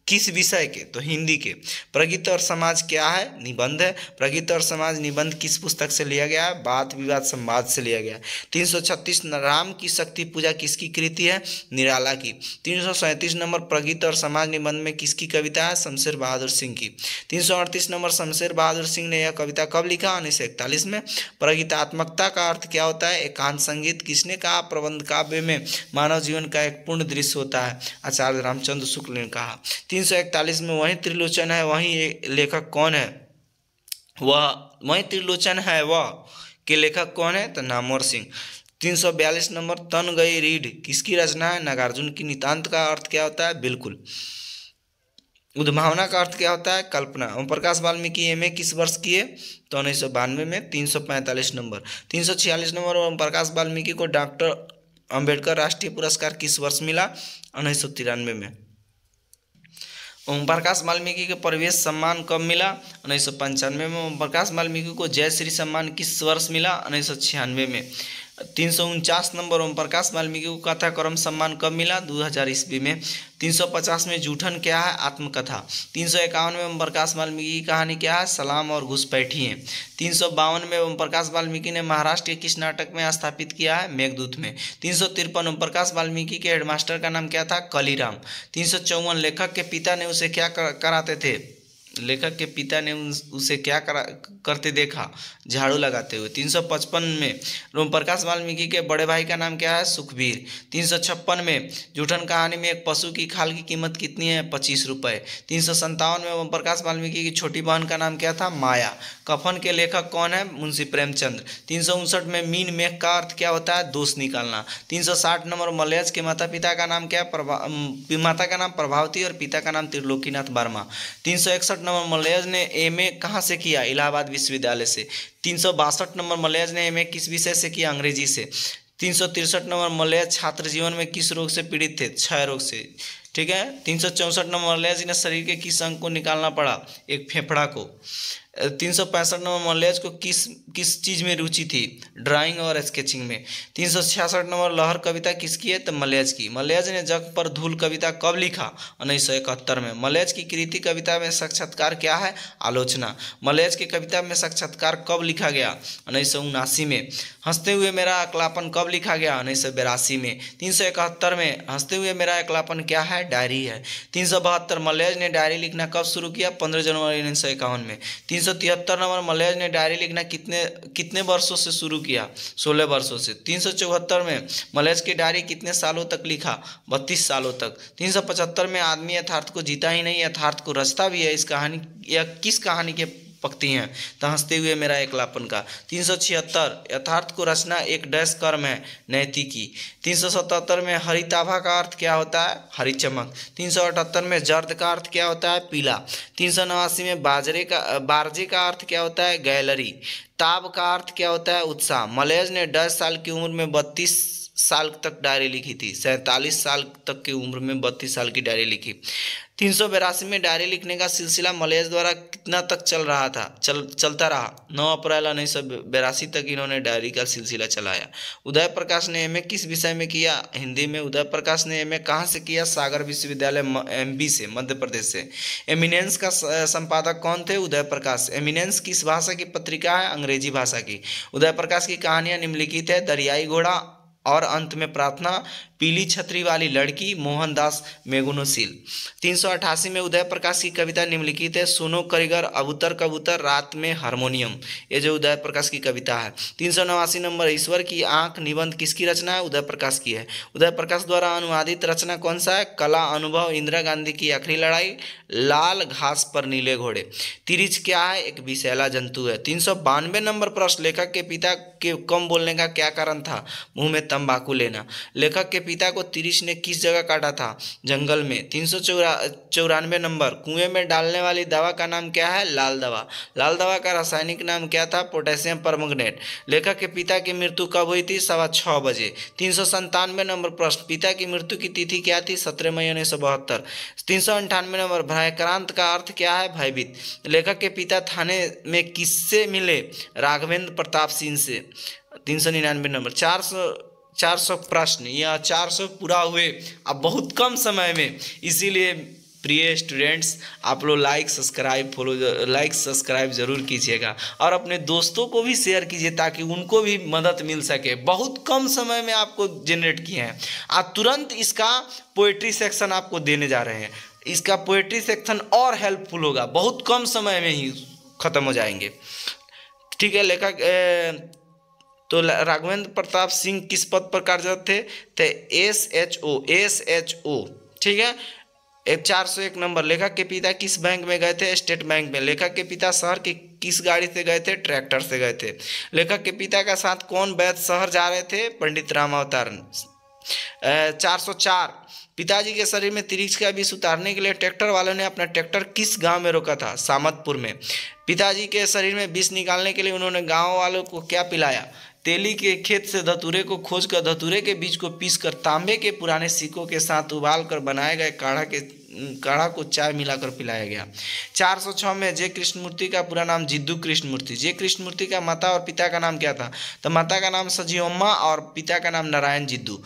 किस विषय के? तो हिंदी के। प्रगति और समाज क्या है? निबंध है। प्रगति और समाज निबंध किस पुस्तक से लिया गया है? वाद विवाद संवाद से लिया गया। 336 राम की शक्ति पूजा किसकी कृति है? निराला की। 337 नंबर प्रगति और समाज निबंध में किसकी कविता है? शमशेर बहादुर सिंह की। 338 नंबर शमशेर बहादुर सिंह ने यह कविता कब लिखा? 1941 में। प्रगीतात्मकता का अर्थ क्या होता है? एकांत संगीत। किसने कहा? प्रबंध काव्य में मानव जीवन का एक पूर्ण दृश्य होता है। आचार्य रामचंद्र शुक्ल ने कहा। 341 में वही त्रिलोचन है वही लेखक कौन है? वही त्रिलोचन है वह के लेखक कौन है? तो नामवर सिंह। 342 नंबर तन गई रीढ़ किसकी रचना है? नागार्जुन की। नितांत का अर्थ क्या होता है? बिल्कुल। उद्भावना का अर्थ क्या होता है? कल्पना। ओम प्रकाश वाल्मीकि एमए किस वर्ष किए? तो 1992 में। 345 नंबर 346 नंबर ओम प्रकाश वाल्मीकि को डॉक्टर अंबेडकर राष्ट्रीय पुरस्कार किस वर्ष मिला? 1993 में। ओम प्रकाश वाल्मीकि के परिवेश सम्मान कब मिला? 1995 में। ओम प्रकाश वाल्मीकि को जय श्री सम्मान किस वर्ष मिला? 1996 में। 349 नंबर ओम प्रकाश वाल्मीकि को कथाकरम सम्मान कब मिला? 2000 ईस्वी में। 350 में जूठन क्या है? आत्मकथा। 351 में ओम प्रकाश वाल्मीकि की कहानी क्या है? सलाम और घुसपैठिए। 352 में ओम प्रकाश वाल्मीकि ने महाराष्ट्र के किस नाटक में स्थापित किया है? मेघदूत में। 353 ओम प्रकाश वाल्मीकि के हेडमास्टर का नाम क्या था? कलीराम। 354 लेखक के पिता ने उसे क्या कराते थे? लेखक के पिता ने उसे क्या करते देखा? झाड़ू लगाते हुए। 355 में ओम प्रकाश वाल्मीकि के बड़े भाई का नाम क्या है? सुखबीर। 356 में जूठन कहानी में एक पशु की खाल की कीमत कितनी है? 25 रुपये। 357 में ओम प्रकाश वाल्मीकि की छोटी बहन का नाम क्या था? माया। कफन के लेखक कौन है? मुंशी प्रेमचंद। 359 में मीन मेघ का अर्थ क्या होता है? दोष निकालना। 360 नंबर मलयज के माता पिता का नाम क्या? माता का नाम प्रभावती और पिता का नाम त्रिलोकीनाथ वर्मा। 361 नंबर मलयज ने एमए कहाँ से किया? इलाहाबाद विश्वविद्यालय से। 362 नंबर मलयज ने एमए किस विषय से किया? अंग्रेजी से। 363 नंबर मलयज छात्र जीवन में किस रोग से पीड़ित थे? क्षय रोग से। ठीक है। 364 नंबर मलयज ने शरीर के किस अंग को निकालना पड़ा? एक फेफड़ा को। 365 नंबर मलयज को किस चीज़ में रुचि थी? ड्राइंग और स्केचिंग में। 366 नंबर लहर कविता किसकी है? तो मलयज की। मलयज ने जग पर धूल कविता कब लिखा? 1971 में। मलयज की कृति कविता में साक्षात्कार क्या है? आलोचना। मलयज की कविता में साक्षात्कार कब लिखा गया? 1979 में। हंसते हुए मेरा अकलापन कब लिखा गया? 1982 में। 371 में हंसते हुए मेरा अकलापन क्या है? डायरी है। 372 मलयज ने डायरी लिखना कब शुरू किया? 15 जनवरी 1951 में। 373 नंबर मलयज ने डायरी लिखना कितने वर्षों से शुरू किया? 16 वर्षों से। 374 में मलयज की डायरी कितने सालों तक लिखा? 32 सालों तक। 375 में आदमी यथार्थ को जीता ही नहीं यथार्थ को रचता भी है, इस कहानी या किस कहानी के पक्ति हैं? तो हंसते हुए मेरा एकलापन का। 376 यथार्थ को रचना एक डैश कर्म है, नैतिकी। 377 में हरिताभा का अर्थ क्या होता है? हरी चमक। 378 में जर्द का अर्थ क्या होता है? पीला। 389 में बारजे का अर्थ क्या होता है? गैलरी। ताब का अर्थ क्या होता है? उत्साह। मलयज ने 10 साल की उम्र में 32 साल तक डायरी लिखी थी। 47 साल तक की उम्र में 32 साल की डायरी लिखी। 382 में डायरी लिखने का सिलसिला मलयज द्वारा कितना तक चलता रहा? 9 अप्रैल 1982 तक इन्होंने डायरी का सिलसिला चलाया। उदय प्रकाश ने एमए किस विषय में किया? हिंदी में। उदय प्रकाश ने एमए कहाँ से किया? सागर विश्वविद्यालय एमबी से, मध्य प्रदेश से। एमिनेंस का संपादक कौन थे? उदय प्रकाश। एमिनेंस किस भाषा की पत्रिका है? अंग्रेजी भाषा की। उदय प्रकाश की कहानियाँ निम्नलिखित है: दरियाई घोड़ा और अंत में प्रार्थना, पीली छतरी वाली लड़की, मोहनदास मेगुनशील। 388 में उदय प्रकाश की कविता निम्नलिखित है: सुनो करिगर, अबूतर कबूतर, रात में हारमोनियम। ये जो उदय प्रकाश की कविता है। 389 नंबर ईश्वर की आंख निबंध किसकी रचना है? उदय प्रकाश की है। उदय प्रकाश द्वारा अनुवादित रचना कौन सा है? कला अनुभव, इंदिरा गांधी की आखिरी लड़ाई, लाल घास पर नीले घोड़े। तिरिच क्या है? एक विषैला जंतु है। 392 नंबर प्रश्न, लेखक के पिता के कम बोलने का क्या कारण था? मुंह में तंबाकू लेना। लेखक के पिता को तिरिच ने किस जगह काटा था? जंगल में। 394 नंबर, कुएं में डालने वाली दवा का नाम क्या है? लाल दवा। लाल दवा का रासायनिक नाम क्या था? पोटेशियम परमंगनेट। लेखक के पिता की मृत्यु कब हुई थी? 6:15 बजे। 397 नंबर प्रश्न, पिता की मृत्यु की तिथि क्या थी? 17 मई 1972। 398 नंबर, भयक्रांत का अर्थ क्या है? भयभीत। लेखक के पिता थाने में किससे मिले? राघवेंद्र प्रताप सिंह से। 399 नंबर। 400 प्रश्न या 400 पूरा हुए अब बहुत कम समय में, इसीलिए प्रिय स्टूडेंट्स आप लोग लाइक सब्सक्राइब जरूर कीजिएगा और अपने दोस्तों को भी शेयर कीजिए ताकि उनको भी मदद मिल सके। बहुत कम समय में आपको जनरेट किए हैं। आप तुरंत इसका पोएट्री सेक्शन आपको देने जा रहे हैं। इसका पोएट्री सेक्शन और हेल्पफुल होगा, बहुत कम समय में ही ख़त्म हो जाएंगे। ठीक है। लेखक तो राघवेंद्र प्रताप सिंह किस पद पर कार्यरत थे? SHO। ठीक है। 401 नंबर, लेखक के पिता किस बैंक में गए थे? स्टेट बैंक में। लेखक के पिता शहर की किस गाड़ी से गए थे? ट्रैक्टर से गए थे। लेखक के पिता का साथ कौन वैद्य शहर जा रहे थे? पंडित रामावतारण। 404, पिताजी के शरीर में तिरिच का विष उतारने के लिए ट्रैक्टर वालों ने अपना ट्रैक्टर किस गांव में रोका था? सामतपुर में। पिताजी के शरीर में विष निकालने के लिए उन्होंने गांव वालों को क्या पिलाया? तेली के खेत से धतूरे को खोजकर धतूरे के बीज को पीसकर तांबे के पुराने सिक्कों के साथ उबाल कर बनाए गए काढ़ा को चाय मिलाकर पिलाया गया। 406 में जे कृष्णमूर्ति का पूरा नाम जिद्दू कृष्णमूर्ति। जे कृष्णमूर्ति का माता और पिता का नाम क्या था? तो माता का नाम सजीवम्मा और पिता का नाम नारायण जिद्दू।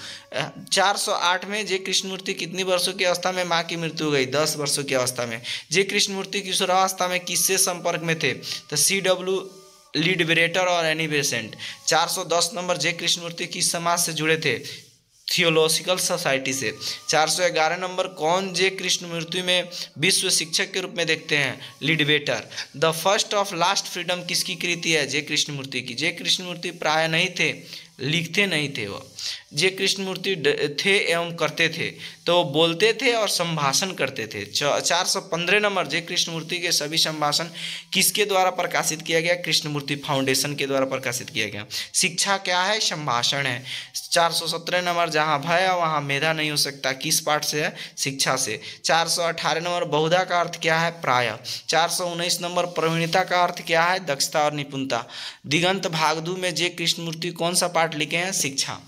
408 में जे कृष्णमूर्ति कितनी वर्षों की अवस्था में माँ की मृत्यु हो गई? 10 वर्षों की अवस्था में। जे कृष्णमूर्ति किशोरावस्था में किससे संपर्क में थे? तो CW लिबरेटर और एनी बेसेंट। 410 नंबर, जे कृष्णमूर्ति किस समाज से जुड़े थे? थियोलॉजिकल सोसाइटी से। 411 नंबर, कौन जे कृष्णमूर्ति में विश्व शिक्षक के रूप में देखते हैं? लिडवेटर। The first of last freedom किसकी कृति है? जे कृष्णमूर्ति की। जे कृष्णमूर्ति प्राय नहीं थे, लिखते नहीं थे। वो जे कृष्णमूर्ति थे एवं करते थे, तो बोलते थे और संभाषण करते थे। 415 नंबर, जे कृष्णमूर्ति के सभी संभाषण किसके द्वारा प्रकाशित किया गया? कृष्णमूर्ति फाउंडेशन के द्वारा प्रकाशित किया गया। शिक्षा क्या है? संभाषण है। 417 नंबर, जहाँ भय वहाँ मेधा नहीं हो सकता, किस पाठ से है? शिक्षा से। 418 नंबर, बहुधा का अर्थ क्या है? प्राय। 419 नंबर, प्रवीणता का अर्थ क्या है? दक्षता और निपुणता। दिगंत भागदू में जे कृष्णमूर्ति कौन सा पाठ लिखे हैं? शिक्षा।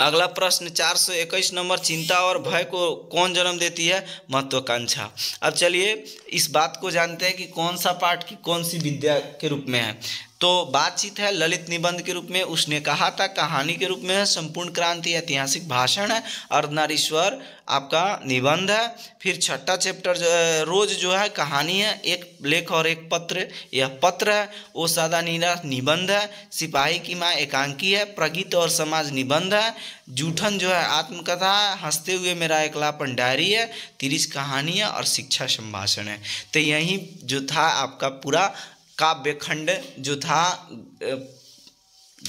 अगला प्रश्न 421 नंबर, चिंता और भय को कौन जन्म देती है? महत्वाकांक्षा। अब चलिए इस बात को जानते हैं कि कौन सा पाठ की कौन सी विद्या के रूप में है। तो बातचीत है ललित निबंध के रूप में, उसने कहा था कहानी के रूप में है, संपूर्ण क्रांति ऐतिहासिक भाषण है, अर्धनारीश्वर आपका निबंध है। फिर छठा चैप्टर रोज जो है कहानी है, एक लेख और एक पत्र, यह पत्र है। वो सादा नीला निबंध है। सिपाही की माँ एकांकी है। प्रगीत और समाज निबंध है। जूठन जो है आत्मकथा है। हंसते हुए मेरा एकलापन डायरी है। तिरिस कहानी है और शिक्षा संभाषण है। तो यही जो था आपका पूरा काव्य खंड जो था,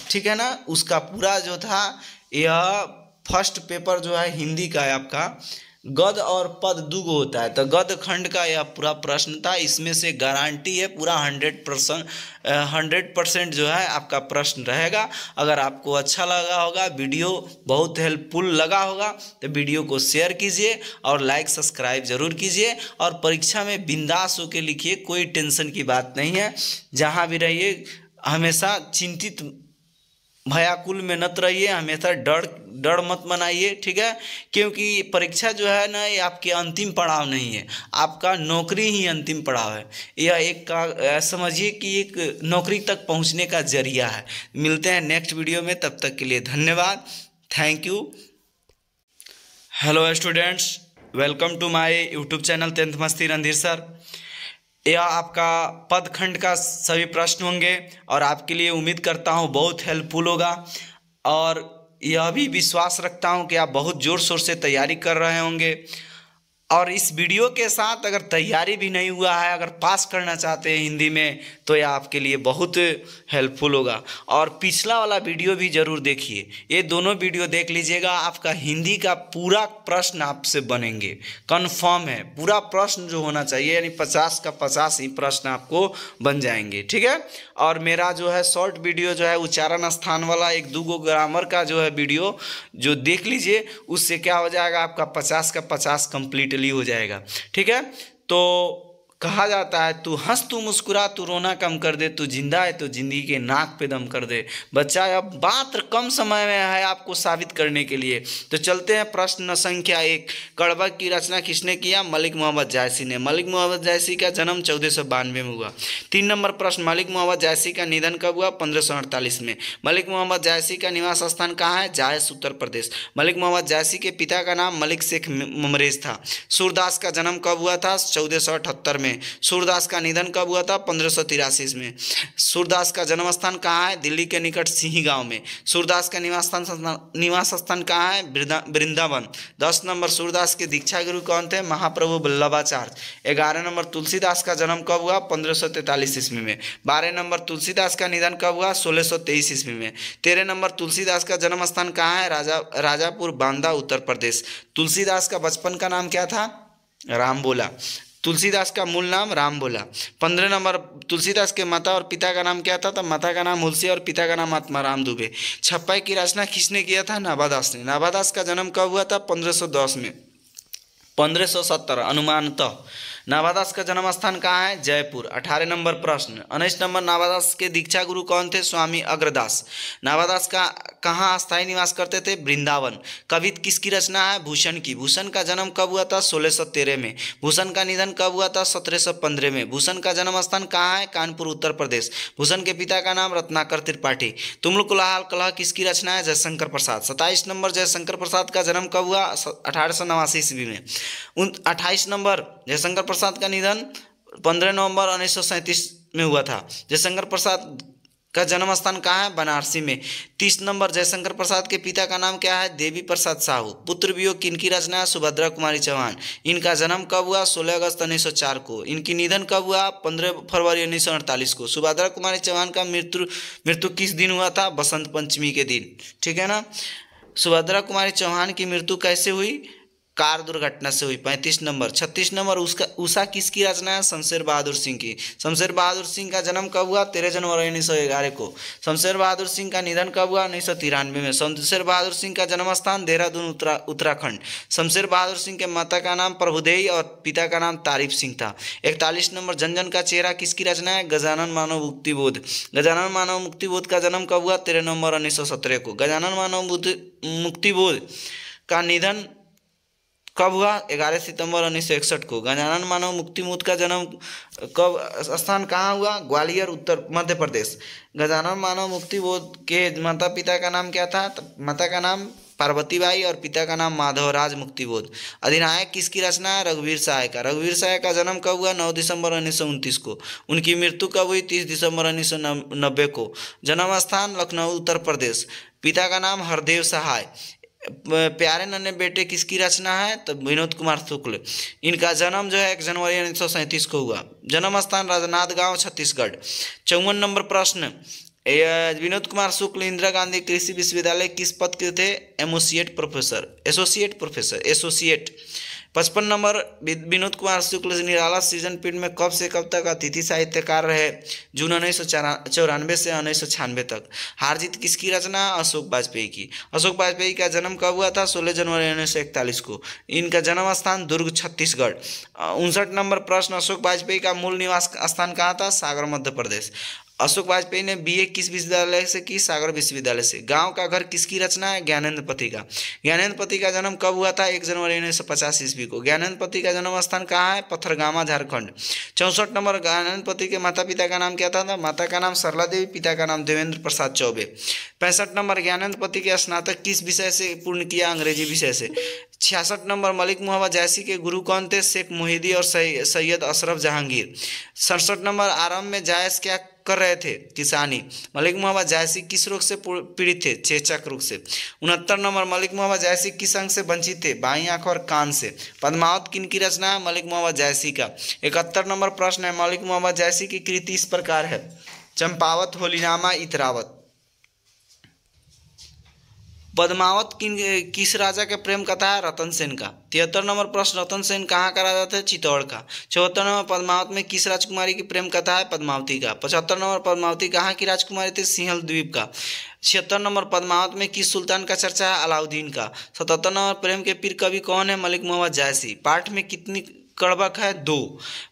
ठीक है ना, उसका पूरा जो था यह फर्स्ट पेपर जो है हिंदी का है आपका। गद और पद दुगो होता है, तो गद खंड का यह पूरा प्रश्न था। इसमें से गारंटी है पूरा 100% जो है आपका प्रश्न रहेगा। अगर आपको अच्छा लगा होगा, वीडियो बहुत हेल्पफुल लगा होगा, तो वीडियो को शेयर कीजिए और लाइक सब्सक्राइब जरूर कीजिए। और परीक्षा में बिंदास होकर लिखिए, कोई टेंशन की बात नहीं है। जहाँ भी रहिए हमेशा चिंतित भयाकुल में नत रहिए, हमेशा डर मत मनाइए, ठीक है। क्योंकि परीक्षा जो है ना, ये आपके अंतिम पड़ाव नहीं है, आपका नौकरी ही अंतिम पड़ाव है। यह एक का समझिए कि एक नौकरी तक पहुंचने का जरिया है। मिलते हैं नेक्स्ट वीडियो में, तब तक के लिए धन्यवाद, thank you. Hello students, welcome to my YouTube channel 10th Masti Randhir sir. यह आपका पद खंड का सभी प्रश्न होंगे और आपके लिए उम्मीद करता हूँ बहुत हेल्पफुल होगा। और यह भी विश्वास रखता हूँ कि आप बहुत ज़ोर शोर से तैयारी कर रहे होंगे। और इस वीडियो के साथ अगर तैयारी भी नहीं हुआ है, अगर पास करना चाहते हैं हिंदी में, तो यह आपके लिए बहुत हेल्पफुल होगा। और पिछला वाला वीडियो भी ज़रूर देखिए, ये दोनों वीडियो देख लीजिएगा। आपका हिंदी का पूरा प्रश्न आपसे बनेंगे, कन्फर्म है। पूरा प्रश्न जो होना चाहिए, यानी 50 का 50 ही प्रश्न आपको बन जाएंगे, ठीक है। और मेरा जो है शॉर्ट वीडियो जो है उच्चारण स्थान वाला 1-2 ग्रामर का जो है वीडियो जो देख लीजिए, उससे क्या हो जाएगा, आपका 50 का 50 कंप्लीट हो जाएगा, ठीक है। तो कहा जाता है तू हंस तू मुस्कुरा तू रोना कम कर दे, तू जिंदा है तो जिंदगी के नाक पे दम कर दे। बच्चा अब मात्र कम समय में है आपको साबित करने के लिए। तो चलते हैं प्रश्न संख्या 1। कड़बक की रचना किसने किया? मलिक मोहम्मद जायसी ने। मलिक मोहम्मद जायसी का जन्म 1492 में हुआ। 3 नंबर प्रश्न, मलिक मोहम्मद जायसी का निधन कब हुआ? 1548 में। मलिक मोहम्मद जायसी का निवास स्थान कहाँ है? जायस, उत्तर प्रदेश। मलिक मोहम्मद जायसी के पिता का नाम मलिक शेख ममरेज था। सूरदास का जन्म कब हुआ था? 1478 में। सूरदास का निधन कब हुआ था? 1583 में। सूरदास का जन्म स्थान कहाँ है? दिल्ली के निकट सिंही गांव में। सूरदास का निवास स्थान कहाँ है? वृंदावन। 10 नंबर, सूरदास के दीक्षा गुरु कौन थे? महाप्रभु वल्लभाचार्य। 11 नंबर, तुलसीदास का जन्म कब हुआ? 1543 ईस्वी में। 12 नंबर, तुलसीदास का निधन कब हुआ? 1623 ईस्वी में। 13 नंबर, तुलसीदास का जन्म स्थान कहाँ है? राजापुर बांदा, उत्तर प्रदेश। तुलसीदास का बचपन का नाम क्या था? राम बोला। तुलसीदास का मूल नाम राम बोला। 15 नंबर, तुलसीदास के माता और पिता का नाम क्या था? तो माता का नाम हुलसी और पिता का नाम आत्माराम दुबे। छप्पई की रचना किसने किया था? नाभादास ने। नाभादास का जन्म कब हुआ था? 1510 में। 1570 अनुमानतः। नाभादास का जन्म स्थान कहाँ है? जयपुर। 18 नंबर प्रश्न, 19 नंबर, नाभादास के दीक्षा गुरु कौन थे? स्वामी अग्रदास। नाभादास का कहाँ स्थायी निवास करते थे? वृंदावन। कवित किसकी रचना है? भूषण की। भूषण का जन्म कब हुआ था? 1613 में। भूषण का निधन कब हुआ था? 1715 में। भूषण का जन्म स्थान कहाँ है? कानपुर, उत्तर प्रदेश। भूषण के पिता का नाम रत्नाकर त्रिपाठी। तुमुल कुलाहल कलह किसकी रचना है? जयशंकर प्रसाद। 27 नंबर, जयशंकर प्रसाद का जन्म कब हुआ? 1889 ईस्वी में। 28 नंबर, जयशंकर प्रसाद का निधन 15 नवंबर 1937 में हुआ था। जयशंकर प्रसाद का जन्म स्थान कहाँ है? बनारसी में। 30 नंबर, जयशंकर प्रसाद के पिता का नाम क्या है? देवी प्रसाद साहू। पुत्र वियोग किनकी रचना है? सुभद्रा कुमारी चौहान। इनका जन्म कब हुआ? 16 अगस्त 1904 को। इनकी निधन कब हुआ? 15 फरवरी 1948 को। सुभद्रा कुमारी चौहान का मृत्यु किस दिन हुआ था? बसंत पंचमी के दिन, ठीक है ना। सुभद्रा कुमारी चौहान की मृत्यु कैसे हुई? कार दुर्घटना से हुई। 35 नंबर। 36 नंबर उषा किसकी रचना है? शमशेर बहादुर सिंह की। शमशेर बहादुर सिंह का जन्म कब हुआ? 13 जनवरी 1911 को। शमशेर बहादुर सिंह का निधन कब हुआ? 1993 में। शमशेर बहादुर सिंह का जन्म स्थान देहरादून उत्तराखंड। शमशेर बहादुर सिंह के माता का नाम प्रभुदेई और पिता का नाम तारीफ सिंह था। 41 नंबर। जन जन का चेहरा किसकी रचना है? गजानन मानव मुक्तिबोध। गजानन मानव मुक्तिबोध का जन्म कब हुआ? 13 नवंबर 1917 को। गजानन मानव मुक्तिबोध का निधन कब हुआ? 11 सितंबर 1961 को। गजानन मानव मुक्तिबोध का जन्म कब स्थान कहाँ हुआ? ग्वालियर उत्तर मध्य प्रदेश। गजानन मानव मुक्तिबोध के माता पिता का नाम क्या था? माता का नाम पार्वतीबाई और पिता का नाम माधवराज मुक्तिबोध। अधिनायक किसकी रचना है? रघुवीर सहाय का। रघुवीर सहाय का जन्म कब हुआ? 9 दिसंबर 1929 को। उनकी मृत्यु कब हुई? 30 दिसंबर 1990 को। जन्म स्थान लखनऊ उत्तर प्रदेश। पिता का नाम हरदेव सहाय। प्यारे नन्हे बेटे किसकी रचना है? तो विनोद कुमार शुक्ल। इनका जन्म जो है 1 जनवरी 1937 को हुआ। जन्म स्थान राजनांद गांव छत्तीसगढ़। 54 नंबर प्रश्न। विनोद कुमार शुक्ल इंदिरा गांधी कृषि विश्वविद्यालय किस पद के थे? Associate professor. 55 number. Vinod Kumar Shukla Nirala सीजन पीरियड में कब से कब तक अतिथि साहित्यकार रहे? जून 1994 से 1996 तक। हार जीत किसकी रचना? अशोक वाजपेयी की। अशोक वाजपेयी का जन्म कब हुआ था? 16 जनवरी 1941 को। इनका जन्म स्थान दुर्ग छत्तीसगढ़। 59 नंबर प्रश्न। अशोक वाजपेयी का मूल निवास स्थान कहाँ था? सागर मध्य प्रदेश। अशोक वाजपेयी ने बीए किस विश्वविद्यालय से की? सागर विश्वविद्यालय से। गांव का घर किसकी रचना है? ज्ञानेंद्र पति का। ज्ञानेंद्र पति का जन्म कब हुआ था? 1 जनवरी 1950 ईस्वी को। ज्ञानेंद्र पति का जन्म स्थान कहाँ है? पथरगामा झारखंड। 64 नंबर। ज्ञानेंद्र पति के माता पिता का नाम क्या था? माता का नाम सरला देवी, पिता का नाम देवेंद्र प्रसाद चौबे। 65 नंबर। ज्ञानेंद्र पति के स्नातक किस विषय से पूर्ण किया? अंग्रेजी विषय से। 66 नंबर। मलिक मोहम्मद जैसी के गुरु कौन थे? शेख मोहिदी और सैयद अशरफ जहांगीर। 67 नंबर। आरंभ में जायज क्या कर रहे थे? किसानी। मलिक मोहम्मद जैसी किस रोग से पीड़ित थे? चेचक रोग से। 69 नंबर। मलिक मोहम्मद जैसी किस अंग से वंचित थे? बाईं आंख और कान से। पद्मावत किन की रचना है? मलिक मोहम्मद जैसी का। 71 नंबर प्रश्न है। मलिक मोहम्मद जैसी की कृति इस प्रकार है: चंपावत, होलीनामा, इतरावत। पद्मावत किस राजा के प्रेम कथा है? रतन सेन का। 73 नंबर प्रश्न। रतन सेन कहाँ का राजा थे? चित्तौड़ का। 74 नंबर। पद्मावत में किस राजकुमारी की प्रेम कथा है? पद्मावती का। 75 नंबर। पद्मावती कहाँ की राजकुमारी थी? सिंहल द्वीप का। 76 नंबर। पद्मावत में किस सुल्तान का चर्चा है? अलाउद्दीन का। 77 नंबर। प्रेम के पीर कवि कौन है? मलिक मोहम्मद जैसी। पाठ में कितनी कड़बक है? 2।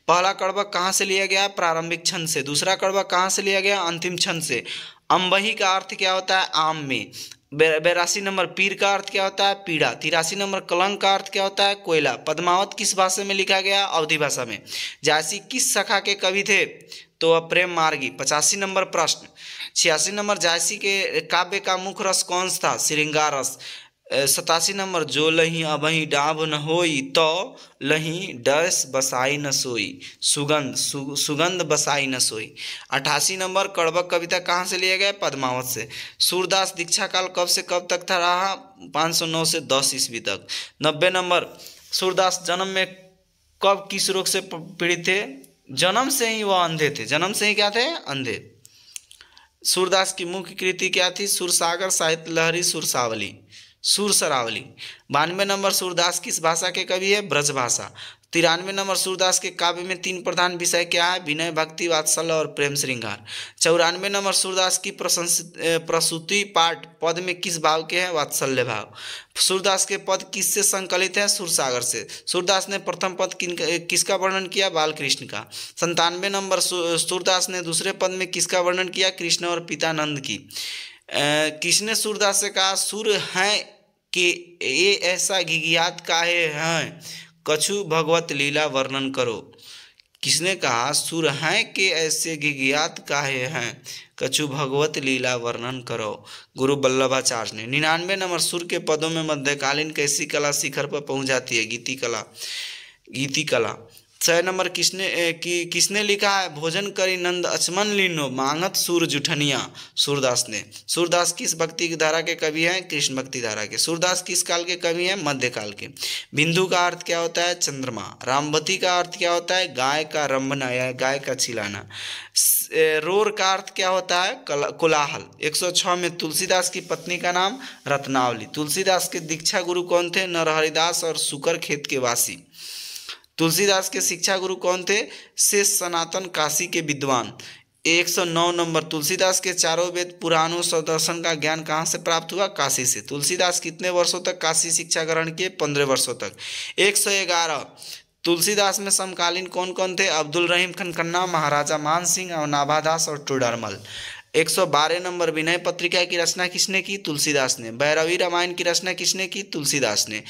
पहला कड़बक कहाँ से लिया गया? प्रारंभिक छंद से। दूसरा कड़बक कहाँ से लिया गया? अंतिम छंद से। अम्बही का अर्थ क्या होता है? आम में। 82 नंबर। पीर का अर्थ क्या होता है? पीड़ा। 83 नंबर। कलंक का अर्थ क्या होता है? कोयला। पद्मावत किस भाषा में लिखा गया? अवधी भाषा में। जायसी किस शाखा के कवि थे? तो प्रेम मार्गी। 85 नंबर प्रश्न। 86 नंबर। जायसी के काव्य का मुख्य रस कौन सा था? श्रृंगार रस। 87 नंबर। जो लही अबही डाभ न होई तो लही डस बसाई न सोई। सुगंध बसाई न सोई। 88 नंबर। कड़बक कविता कहाँ से लिया गया? पद्मावत से। सूरदास दीक्षा काल कब से कब तक था रहा? 509 से 10 ईस्वी तक। 90 नंबर। सूरदास जन्म में कब किस रोग से पीड़ित थे? जन्म से ही वह अंधे थे। जन्म से ही क्या थे? अंधे। सूरदास की मुख्य कृति क्या थी? सुरसागर, साहित्य लहरी, सुरसरावली। 92 नंबर। सूरदास किस भाषा के कवि है? ब्रज भाषा। 93 नंबर। सूरदास के काव्य में 3 प्रधान विषय क्या है? विनय, भक्ति, वात्सल्य और प्रेम श्रृंगार। 94 नंबर। सूरदास की प्रसूति पाठ पद में किस भाव के हैं? वात्सल्य भाव। सूरदास के पद किससे संकलित हैं? सुरसागर से। सूरदास ने प्रथम पद किसका वर्णन किया? बालकृष्ण का। 97 नंबर। सूरदास ने दूसरे पद में किसका वर्णन किया? कृष्ण और पिता नंद की। किसने सूरदास से कहा सुर हैं कि ये ऐसा घिघियात काहे हैं? कछु भगवत लीला वर्णन करो। किसने कहा सुर हैं कि ऐसे घिघियात काहे हैं? कछु भगवत लीला वर्णन करो। गुरु वल्लभाचार्य ने। 99 नंबर। सुर के पदों में मध्यकालीन कैसी कला शिखर पर पहुंच जाती है? गीति कला। 6 नंबर किसने लिखा है? भोजन करी नंद अचमन लीनो मांगत सूर जुठनिया, सूरदास ने। सूरदास किस भक्ति की धारा के कवि हैं? कृष्ण भक्ति धारा के। सूरदास किस काल के कवि हैं? मध्यकाल के। बिंदु का अर्थ क्या होता है? चंद्रमा। रामवती का अर्थ क्या होता है? गाय का रंभना या गाय का चिल्लाना। रोर का अर्थ क्या होता है? कोलाहल। 106 में तुलसीदास की पत्नी का नाम? रत्नावली। तुलसीदास के दीक्षा गुरु कौन थे? नरहरिदास और सुकर खेत के वासी। तुलसीदास के शिक्षा गुरु कौन थे? शेष सनातन काशी के विद्वान। 109 नंबर, तुलसीदास के चारों वेद पुराणों स्वदर्शन का ज्ञान कहाँ से प्राप्त हुआ? काशी से। तुलसीदास कितने वर्षों तक काशी शिक्षा ग्रहण किए? 15 वर्षों तक। 111, तुलसीदास में समकालीन कौन कौन थे? अब्दुल रहीम खनकन्ना, महाराजा मान सिंह और नाभादास और टोडरमल। 112 नंबर, विनय पत्रिका की रचना किसने की? तुलसीदास ने। भैरवी रामायण की रचना किसने की? तुलसीदास ने।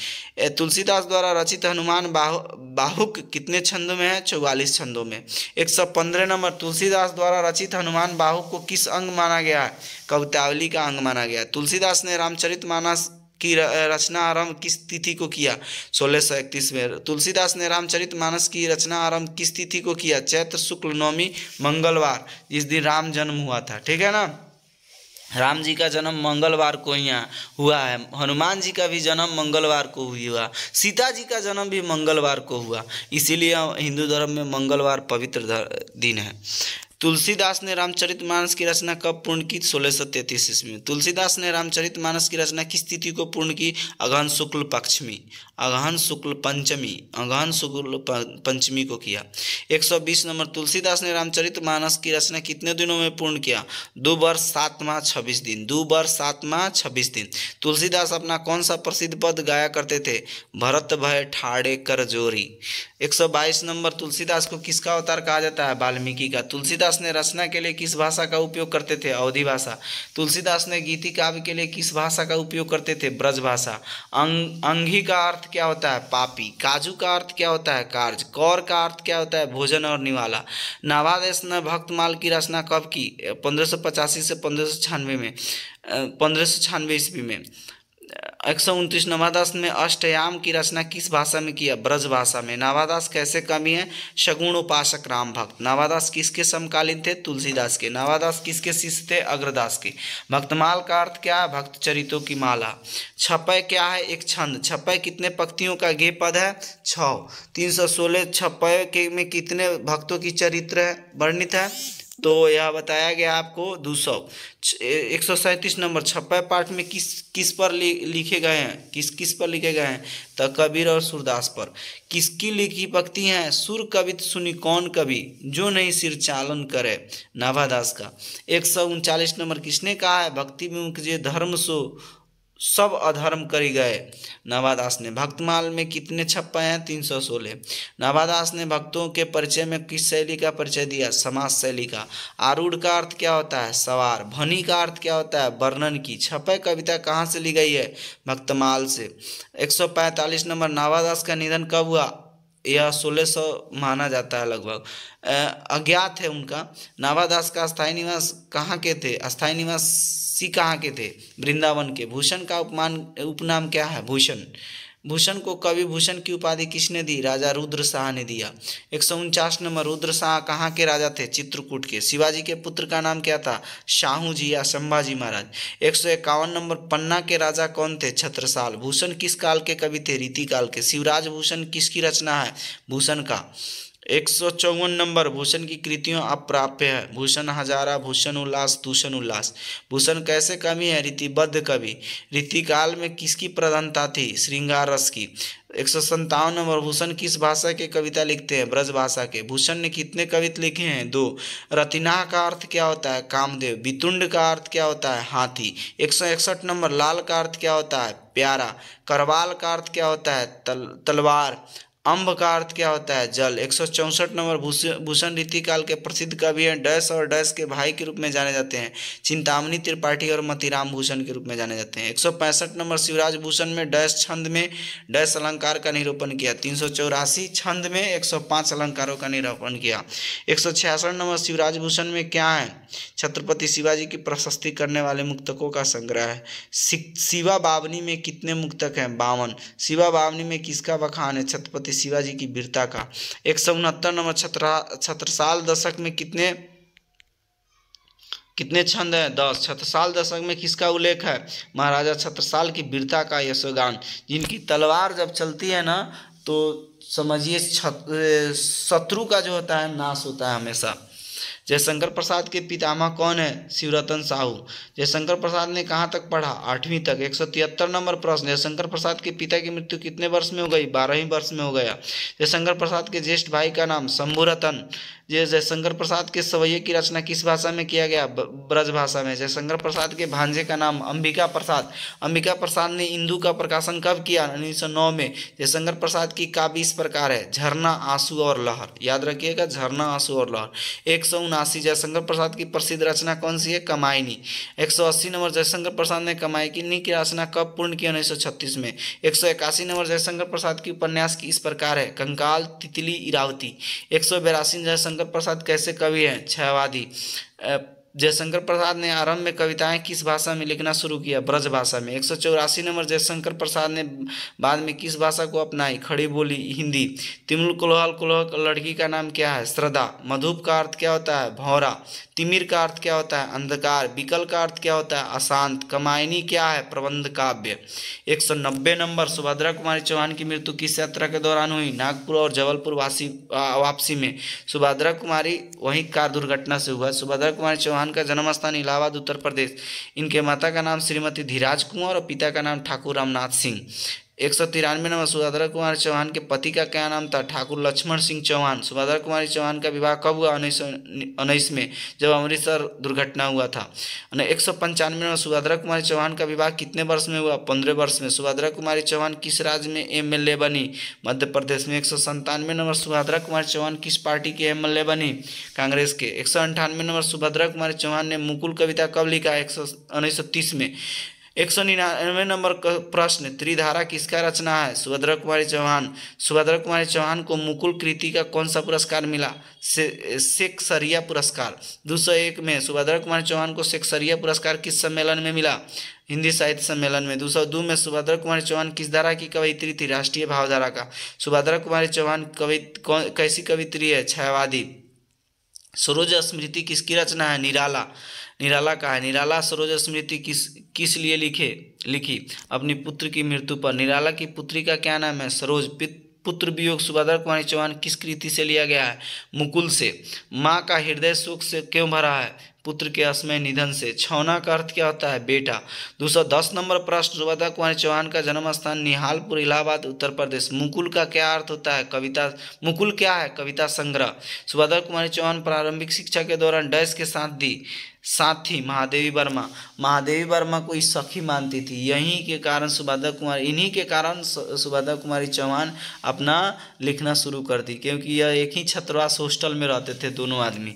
तुलसीदास द्वारा रचित हनुमान बाहुक कितने छंदों में है? 44 छंदों में। 115 नंबर, तुलसीदास द्वारा रचित हनुमान बाहुक को किस अंग माना गया है? कवितावली का अंग माना गया है। तुलसीदास ने रामचरितमानस की रचना आरंभ किस तिथि को किया? 1631 में। तुलसीदास ने रामचरितमानस की रचना आरंभ किस तिथि को किया? चैत्र शुक्ल नवमी मंगलवार, जिस दिन राम जन्म हुआ था। ठीक है ना, राम जी का जन्म मंगलवार को यहाँ हुआ है। हनुमान जी का भी जन्म मंगलवार को हुआ। सीता जी का जन्म भी मंगलवार को हुआ। इसीलिए हिंदू धर्म में मंगलवार पवित्र दिन है। तुलसीदास ने रामचरितमानस की रचना कब पूर्ण की? 1633 ईस्वी में। तुलसीदास ने रामचरितमानस की रचना किस तिथि को पूर्ण की? अगहन शुक्ल पंचमी को किया। 120 नंबर, तुलसीदास ने रामचरितमानस की रचना कितने दिनों में पूर्ण किया? 2 वर्ष 7 माह 26 दिन। 2 वर्ष 7 माह 26 दिन। तुलसीदास अपना कौन सा प्रसिद्ध पद गाया करते थे? भरत भय ठाड़े कर जोरी। 122 नंबर, तुलसीदास को किसका अवतार कहा जाता है? वाल्मीकि का। तुलसीदास ने रचना के लिए किस भाषा का उपयोग करते थे? अवधी भाषा। तुलसीदास ने गीति काव्य के लिए किस भाषा का उपयोग करते थे? ब्रज भाषा। अंगी का अर्थ क्या होता है? पापी। काजू का अर्थ क्या होता है? कार्य। कौर का अर्थ क्या होता है? भोजन और निवाला। नाभादेश ने भक्तमाल की रचना कब की? 1585 से 1596 में, 1596 ईस्वी में। 129, नाभादास ने अष्टयाम की रचना किस भाषा में किया? ब्रज भाषा में। नाभादास कैसे कवि हैं? सगुण उपासक राम भक्त। नाभादास किसके समकालीन थे? तुलसीदास के। नाभादास किसके शिष्य थे? अग्रदास के। भक्तमाल का अर्थ क्या है? भक्त चरितों की माला। छपय क्या है? एक छंद। छपय कितने पंक्तियों का गेय पद है? 6। 316 छपय के में कितने भक्तों की चरित्र है वर्णित है? तो यह बताया गया आपको 200। 137 नंबर, छपय पाठ में किस पर लिखे गए हैं? किस पर लिखे गए हैं? तो कबीर और सूरदास पर। किसकी लिखी पंक्ति हैं? सुर कवित सुनी कौन कवि, जो नहीं सिर चालन करे? नाभादास का। 139 नंबर, किसने कहा है? भक्ति विमुख जे धर्म सो सब अधर्म करी गए? नाभादास ने। भक्तमाल में कितने छप्पय हैं? 316। नाभादास ने भक्तों के परिचय में किस शैली का परिचय दिया? समास शैली का। आरूढ़ का अर्थ क्या होता है? सवार। भनी का अर्थ क्या होता है? वर्णन की। छपय कविता कहाँ से ली गई है? भक्तमाल से। 145 नंबर, नाभादास का निधन कब हुआ? यह 1600 माना जाता है लगभग। अज्ञात है उनका। नाभादास का स्थायी निवास कहाँ के थे? स्थायी निवासी कहाँ के थे? वृंदावन के। भूषण का उपनाम क्या है? भूषण। भूषण को कवि भूषण की उपाधि किसने दी? राजा रुद्र शाह ने दिया। 149 नंबर, रुद्र शाह कहाँ के राजा थे? चित्रकूट के। शिवाजी के पुत्र का नाम क्या था? शाहू जी या संभाजी महाराज। 151 नंबर, पन्ना के राजा कौन थे? छत्रसाल। भूषण किस काल के कवि थे? रीति काल के। शिवराज भूषण किसकी रचना है? भूषण का। 154 नंबर, भूषण की कृतियों अप्राप्य है। भूषण हजारा, भूषण उल्लास, दूषण उल्लास। भूषण कैसे कवि है? रीतिबद्ध कवि। रीतिकाल में किसकी प्रधानता थी? श्रृंगार रस की। 157 नंबर, भूषण किस भाषा के कविता लिखते हैं? ब्रज भाषा के। भूषण ने कितने कविता लिखे हैं? 2। रतिनाह का अर्थ क्या होता है? कामदेव। वितुंड का अर्थ क्या होता है? हाथी। 161 नंबर, लाल का अर्थ क्या होता है? प्यारा। करवाल का अर्थ क्या होता है? तलवार। अम्ब का अर्थ क्या होता है? जल। 164 नंबर, भूषण रीतिकाल के प्रसिद्ध कवि हैं। डैश और डैश के भाई के रूप में जाने जाते हैं। चिंतामणि त्रिपाठी और मतीराम भूषण के रूप में जाने जाते हैं। 165 नंबर, शिवराज भूषण में डैश छंद में डैश अलंकार का निरूपण किया। 384 छंद में 105 अलंकारों का निरूपण किया। 166 नंबर, शिवराज भूषण में क्या है? छत्रपति शिवाजी की प्रशस्ति करने वाले मुक्तकों का संग्रह है। शिवा बावनी में कितने मुक्तक हैं? 52। शिवा बावनी में किसका बखान है? छत्रपति छत्रपति शिवाजी की वीरता का। 169 नंबर, छत्रसाल दशक में कितने छंद हैं? 10। छत्रसाल दशक में किसका उल्लेख है? महाराजा छत्रसाल की वीरता का यशोगान। जिनकी तलवार जब चलती है ना तो समझिए शत्रु का जो होता है नाश होता है हमेशा। जयशंकर प्रसाद के पितामह कौन है? शिवरतन साहू। जयशंकर प्रसाद ने कहाँ तक पढ़ा? 8वीं तक। 173 नंबर प्रश्न, जयशंकर प्रसाद के पिता की मृत्यु कितने वर्ष में हो गई? 12वें वर्ष में हो गया। जयशंकर प्रसाद के ज्येष्ठ भाई का नाम? शंभुरतन। जयशंकर प्रसाद के सवैये की रचना किस भाषा में किया गया? ब्रज भाषा में। जयशंकर प्रसाद के भांजे का नाम? अंबिका प्रसाद। अंबिका प्रसाद ने इंदु का प्रकाशन कब किया? 1909 में। जयशंकर प्रसाद की काव्य इस प्रकार है: झरना, आंसू और लहर। याद रखिएगा, झरना, आंसू और लहर। 179, जयशंकर प्रसाद की प्रसिद्ध रचना कौन सी है? कमायनी। 180 नंबर, जयशंकर प्रसाद ने कमायनी की रचना कब पूर्ण किया? 1936 में। 181 नंबर, जयशंकर प्रसाद की उपन्यास की इस प्रकार है: कंकाल, तितली, इरावती। 182, जयशंकर प्रसाद कैसे कवि हैं? छायावादी। जयशंकर प्रसाद ने आरंभ में कविताएं किस भाषा में लिखना शुरू किया? ब्रज भाषा में। 184 नंबर, जयशंकर प्रसाद ने बाद में किस भाषा को अपनाई? खड़ी बोली, हिंदी। तिमुल कुलह लड़की का नाम क्या है? श्रद्धा। मधुप का अर्थ क्या होता है? भौरा। तिमिर का अर्थ क्या होता है? अंधकार। बिकल का अर्थ क्या होता है? अशांत। कमायनी क्या है? प्रबंध काव्य। 190 नंबर, सुभद्रा कुमारी चौहान की मृत्यु किस यात्रा के दौरान हुई? नागपुर और जबलपुर वापसी में। सुभद्रा कुमारी वहीं कार दुर्घटना से हुआ। सुभद्रा कुमारी चौहान का जन्म स्थान इलाहाबाद, उत्तर प्रदेश। इनके माता का नाम श्रीमती धीराज कुंवर और पिता का नाम ठाकुर रामनाथ सिंह। 193 नंबर, सुभद्रा कुमारी चौहान के पति का क्या नाम था? ठाकुर लक्ष्मण सिंह चौहान। सुभद्रा कुमारी चौहान का विवाह कब हुआ? 1919 में, जब अमृतसर दुर्घटना हुआ था। 195 नंबर, सुभद्रा कुमारी चौहान का विवाह कितने वर्ष में हुआ? 15 वर्ष में। सुभद्रा कुमारी चौहान किस राज्य में एमएलए बनी? मध्य प्रदेश में। 197 नंबर, सुभद्रा कुमारी चौहान किस पार्टी के एमएलए बनी? कांग्रेस के। 198 नंबर, सुभद्रा कुमारी चौहान ने मुकुल कविता कब लिखा? 1930 में। 199 नंबर प्रश्न, त्रिधारा किसका रचना है? सुभद्रा कुमारी चौहान। सुभद्रा कुमारी चौहान को मुकुल कृति का कौन सा पुरस्कार मिला? शेक्सपियर पुरस्कार। 201 में, सुभद्रा कुमारी चौहान को शेक्सपियर पुरस्कार किस सम्मेलन में मिला? हिंदी साहित्य सम्मेलन में। 202 में, सुभद्रा कुमारी चौहान किस धारा की कवयित्री थी? राष्ट्रीय भावधारा का। सुभद्रा कुमारी चौहान कैसी कवयित्री है? छायावादी। सरोज स्मृति किसकी रचना है? निराला। निराला का है। निराला सरोज स्मृति किस लिए लिखी? अपनी पुत्र की मृत्यु पर। निराला की पुत्री का क्या नाम है? सरोज। पुत्र वियोग सुभद्रा कुमारी चौहान किस कृति से लिया गया है? मुकुल से। माँ का हृदय शोक से क्यों भरा है? पुत्र के असमय निधन से। छौना का अर्थ क्या होता है? बेटा। 210 नंबर प्रश्न, सुभद्रा कुमारी चौहान का जन्म स्थान निहालपुर, इलाहाबाद, उत्तर प्रदेश। मुकुल का क्या अर्थ होता है? कविता। मुकुल क्या है? कविता संग्रह। सुभद्रा कुमारी चौहान प्रारंभिक शिक्षा के दौरान डैश के साथ दी? साथी महादेवी वर्मा। महादेवी वर्मा को इस सखी मानती थी। इन्हीं के कारण सुभद्रा कुमारी चौहान अपना लिखना शुरू कर दी, क्योंकि यह एक ही छात्रावास हॉस्टल में रहते थे दोनों आदमी।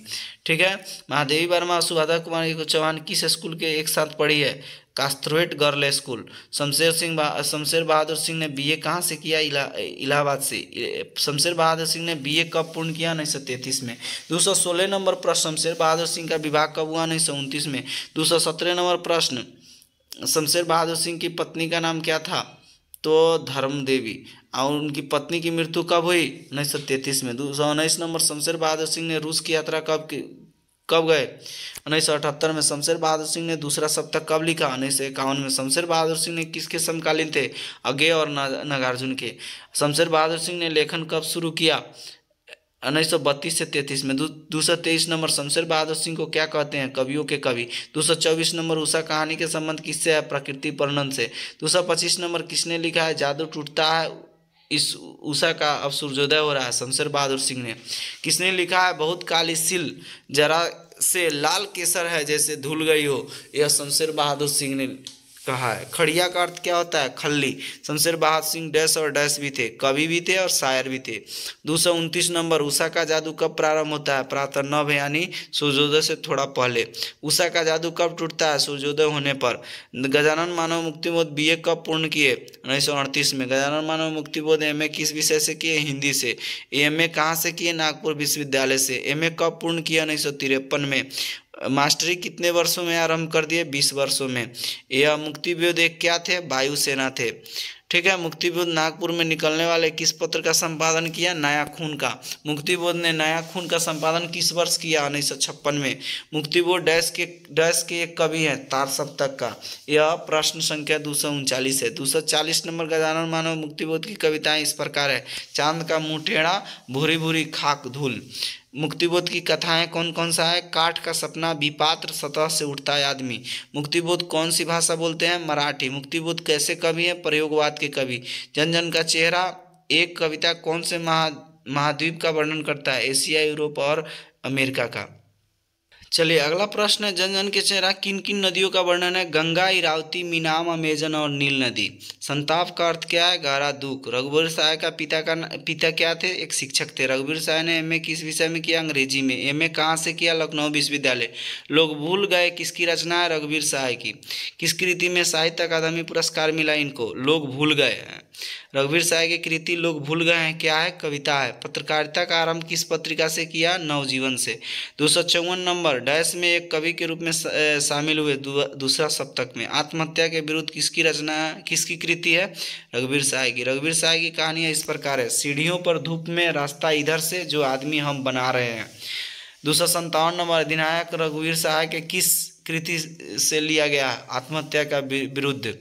ठीक है। महादेवी वर्मा और सुभद्रा कुमारी चौहान किस स्कूल के एक साथ पढ़ी है? कास्थ्रोइट गर्ल स्कूल। शमशेर बहादुर सिंह ने बीए कहाँ से किया? इलाहाबाद से। शमशेर बहादुर सिंह ने बीए कब पूर्ण किया? 1933 में। 216 नंबर प्रश्न, शमशेर बहादुर सिंह का विवाह कब हुआ? 1929 में। 217 नंबर प्रश्न, शमशेर बहादुर सिंह की पत्नी का नाम क्या था? तो धर्म देवी। और उनकी पत्नी की मृत्यु कब हुई? 1933 में। 219 नंबर, शमशेर बहादुर सिंह ने रूस की यात्रा कब गए? 1978 में। शमशेर बहादुर सिंह ने दूसरा सप्तक कब लिखा? 1951 में। शमशेर बहादुर सिंह ने किसके समकालीन थे? अज्ञे और नागार्जुन के। शमशेर बहादुर सिंह ने लेखन कब शुरू किया? 1932 से 33 में। 223 नंबर, शमशेर बहादुर सिंह को क्या कहते हैं? कवियों के कवि। 224 नंबर, उषा कहानी के संबंध किससे है? प्रकृति वर्णन से। 225 नंबर, किसने लिखा है जादू टूटता है इस उषा का अब सूर्योदय हो रहा है? शमशेर बहादुर सिंह ने। किसने लिखा है बहुत काली सिल जरा से लाल केसर है जैसे धुल गई हो? यह शमशेर बहादुर सिंह ने कहा है। खड़िया का अर्थ क्या होता है? खल्ली। शमशेर बहादुर सिंह डैश और डैश भी थे, कवि भी थे और शायर भी थे। 229 नंबर, उषा का जादू कब प्रारंभ होता है? प्रातः 9 यानी सूर्योदय से थोड़ा पहले। उषा का जादू कब टूटता है? सूर्योदय होने पर। गजानन मानव मुक्तिबोध बीए कब पूर्ण किए? 1938 में। गजानन मानव मुक्तिबोध एमए किस विषय से किए? हिंदी से। एमए कहाँ से किए? नागपुर विश्वविद्यालय से। एमए कब पूर्ण किया? 1953 में। मास्टरी कितने वर्षों में आरंभ कर दिए? 20 वर्षों में। यह मुक्तिबोध एक क्या थे? वायुसेना थे। ठीक है। मुक्तिबोध नागपुर में निकलने वाले किस पत्र का संपादन किया? नया खून का। मुक्तिबोध ने नया खून का संपादन किस वर्ष किया? 1956 में। मुक्तिबोध डैश के एक कवि हैं? तार सप्तक का। यह प्रश्न संख्या 239 है। 240 नंबर गजानन मानव मुक्तिबोध की कविताएं इस प्रकार है। चांद का मुंह टेढ़ा, भूरी भूरी खाक धूल। मुक्तिबोध की कथाएं कौन कौन सा है? काठ का सपना, विपात्र, सतह से उठता है आदमी। मुक्तिबोध कौन सी भाषा बोलते हैं? मराठी। मुक्तिबोध कैसे कवि हैं? प्रयोगवाद के कवि। जन जन का चेहरा एक कविता कौन से महाद्वीप का वर्णन करता है? एशिया, यूरोप और अमेरिका का। चलिए अगला प्रश्न है, जन जन के चेहरा किन किन नदियों का वर्णन है? गंगा, इरावती, मीनाम, अमेजन और नील नदी। संताप का अर्थ क्या है? गहरा दुख। रघुवीर सहाय का पिता क्या थे? एक शिक्षक थे। रघुवीर सहाय ने एमए किस विषय में किया? अंग्रेजी में। एमए कहाँ से किया? लखनऊ विश्वविद्यालय। लोग भूल गए किसकी रचना है? रघुवीर सहाय की। किस कृति में साहित्य अकादमी पुरस्कार मिला इनको? लोग भूल गए हैं। रघुवीर सहाय की कृति लोग भूल गए हैं क्या है? कविता है। पत्रकारिता का आरंभ किस पत्रिका से किया? नवजीवन से। 254 नंबर, डैश में एक कवि के रूप में शामिल हुए दूसरा सप्तक में। आत्महत्या के विरुद्ध किसकी रचना है? किसकी कृति है? रघुवीर सहाय की। रघुवीर सहाय की कहानी इस प्रकार है। सीढ़ियों पर धूप में, रास्ता इधर से, जो आदमी हम बना रहे हैं। 257 नंबर, अधिनायक रघुवीर सहाय के किस कृति से लिया गया? आत्महत्या का विरुद्ध।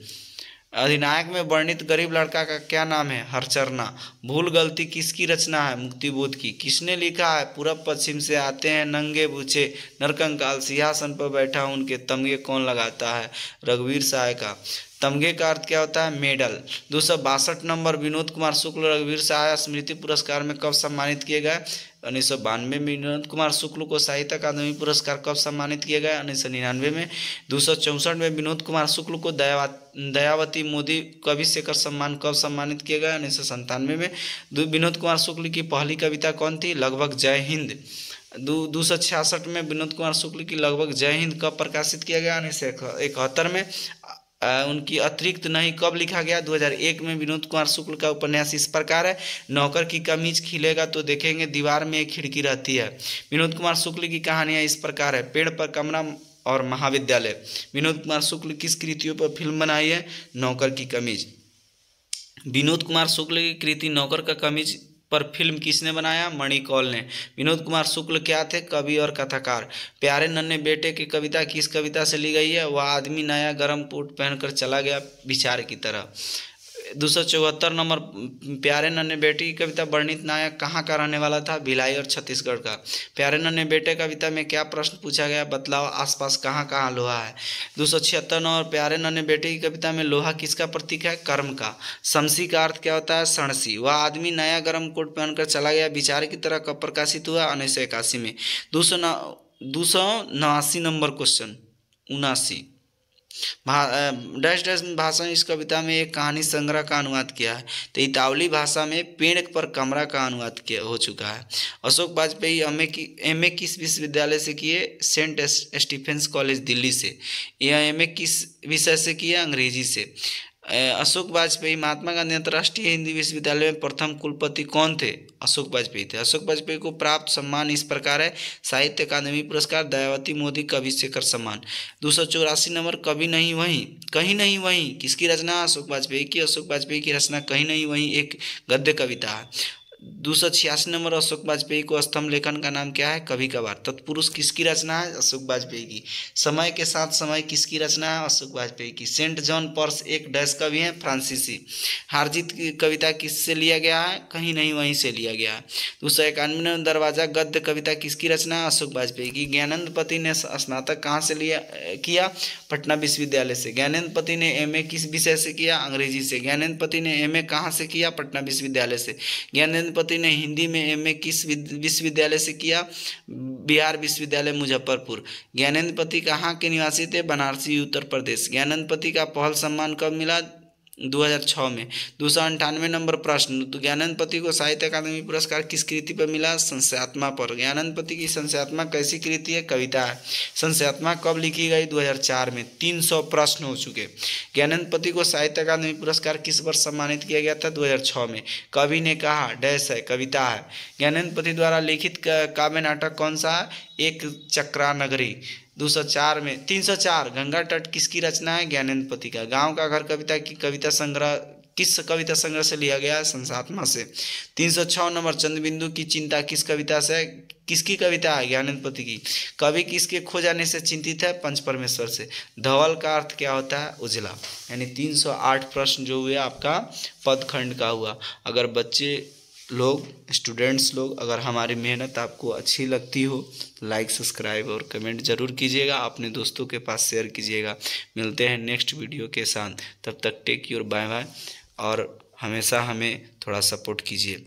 अधिनायक में वर्णित गरीब लड़का का क्या नाम है? हरचरना। भूल गलती किसकी रचना है? मुक्तिबोध की। किसने लिखा है? पूरब पश्चिम से आते हैं नंगे बूचे नरकंकाल, सिंहासन पर बैठा उनके तमगे कौन लगाता है? रघुवीर सहाय का। तमगे का अर्थ क्या होता है? मेडल। 262 नंबर, विनोद कुमार शुक्ल रघुवीर सहाय स्मृति पुरस्कार में कब सम्मानित किए गए? 1992 में। विनोद कुमार शुक्ल को साहित्य अकादमी पुरस्कार कब सम्मानित किया गया? 1999 में। 264 में, विनोद कुमार शुक्ल को दयावती मोदी कवि शेखर सम्मान कब सम्मानित किया गया? 1997 में। विनोद कुमार शुक्ल की पहली कविता कौन थी? लगभग जय हिंद। 266 में, विनोद कुमार शुक्ल की लगभग जय हिंद कब प्रकाशित किया गया? 1971 में। उनकी अतिरिक्त नहीं कब लिखा गया? 2001 में। विनोद कुमार शुक्ल का उपन्यास इस प्रकार है। नौकर की कमीज खिलेगा तो देखेंगे दीवार में एक खिड़की रहती है। विनोद कुमार शुक्ल की कहानियाँ इस प्रकार है। पेड़ पर कमरा और महाविद्यालय। विनोद कुमार शुक्ल किस कृतियों पर फिल्म बनाई है? नौकर की कमीज। विनोद कुमार शुक्ल की कृति नौकर का कमीज पर फिल्म किसने बनाया? मणिकौल ने। विनोद कुमार शुक्ल क्या थे? कवि और कथाकार। प्यारे नन्हे बेटे की कविता किस कविता से ली गई है? वह आदमी नया गर्म कोट पहनकर चला गया विचार की तरह। 274 नंबर, प्यारे नन्हे बेटे की कविता वर्णित नायक कहाँ का रहने वाला था? भिलाई और छत्तीसगढ़ का। प्यारे नन्हे बेटे कविता में क्या प्रश्न पूछा गया? बतलाओ आसपास कहाँ कहाँ लोहा है। 276 नंबर, प्यारे नन्हे बेटे की कविता में लोहा किसका प्रतीक है? कर्म का। शमसी का अर्थ क्या होता है? सणसी। वह आदमी नया गर्म कोट पहनकर चला गया विचार की तरह कब प्रकाशित हुआ? 1981 में। 279 नंबर क्वेश्चन, 79 डैश डैश भाषा में इस कविता में एक कहानी संग्रह का अनुवाद किया है। तो इतावली भाषा में पेड़ पर कमरा का अनुवाद किया हो चुका है। अशोक वाजपेयी एमए किस विश्वविद्यालय से किए? सेंट स्टीफेंस कॉलेज दिल्ली से। यह एमए किस विषय से किया? अंग्रेजी से। अशोक वाजपेयी महात्मा गांधी अंतर्राष्ट्रीय हिंदी विश्वविद्यालय में प्रथम कुलपति कौन थे? अशोक वाजपेयी थे। अशोक वाजपेयी को प्राप्त सम्मान इस प्रकार है। साहित्य अकादमी पुरस्कार, दयावती मोदी कवि शेखर सम्मान। 284 नंबर, कभी नहीं वहीं कहीं नहीं वहीं किसकी रचना? अशोक वाजपेयी की। अशोक वाजपेयी की रचना कहीं नहीं वहीं एक गद्य कविता है। 286 नंबर, अशोक वाजपेयी को स्तंभ लेखन का नाम क्या है? कभी कभार। तत्पुरुष किसकी रचना है? अशोक वाजपेयी की। समय के साथ समय किसकी रचना है? अशोक वाजपेयी की। सेंट जॉन पर्स एक डैश कवि हैं? फ्रांसीसी। हारजीत की कविता किससे लिया गया है? कहीं नहीं वहीं से लिया गया है। 291 दरवाजा गद्य कविता किसकी रचना है? अशोक वाजपेयी की। ज्ञानंद पति ने स्नातक कहाँ से किया? पटना विश्वविद्यालय से। ज्ञानंद पति ने एमए किस विषय से किया? अंग्रेजी से। ज्ञानंद पति ने एमए कहाँ से किया? पटना विश्वविद्यालय से। ज्ञानंद पति ने हिंदी में एमए किस विश्वविद्यालय से किया? बिहार विश्वविद्यालय मुजफ्फरपुर। ज्ञानेंद्र पति कहाँ के निवासी थे? बनारसी उत्तर प्रदेश। ज्ञानेंद्र पति का पहल सम्मान कब मिला? 2006 में। 298 नंबर प्रश्न, तो ज्ञानेंद्र पति को साहित्य अकादमी पुरस्कार किस कृति पर मिला? संशयात्मा पर। ज्ञानेंद्र पति की संशयात्मा कैसी कृति है? कविता है। संशयात्मा कब लिखी गई? 2004 में। 300 प्रश्न हो चुके। ज्ञानेंद्र पति को साहित्य अकादमी पुरस्कार किस वर्ष सम्मानित किया गया था? 2006 में। कवि ने कहा डैश है, कविता है। ज्ञानेंद्र पति द्वारा लिखित काव्य नाटक कौन सा है? एक चक्रा नगरी। 204 में 304, गंगा तट किसकी रचना है? ज्ञानेंद्र पति का। गांव का घर कविता की कविता संग्रह किस कविता संग्रह से लिया गया है? संसात्मा से। 306 नंबर, चंद्रबिंदु की चिंता किस कविता से है? किसकी कविता है? ज्ञानेंद्रपति की। कवि किसके खो जाने से चिंतित है? पंच परमेश्वर से। धवल का अर्थ क्या होता है? उजला। यानी 308 प्रश्न जो हुए आपका पदखंड का हुआ। अगर बच्चे लोग, स्टूडेंट्स लोग, अगर हमारी मेहनत आपको अच्छी लगती हो तो लाइक, सब्सक्राइब और कमेंट जरूर कीजिएगा, अपने दोस्तों के पास शेयर कीजिएगा। मिलते हैं नेक्स्ट वीडियो के साथ, तब तक टेक केयर, बाय बाय, और हमेशा हमें थोड़ा सपोर्ट कीजिए।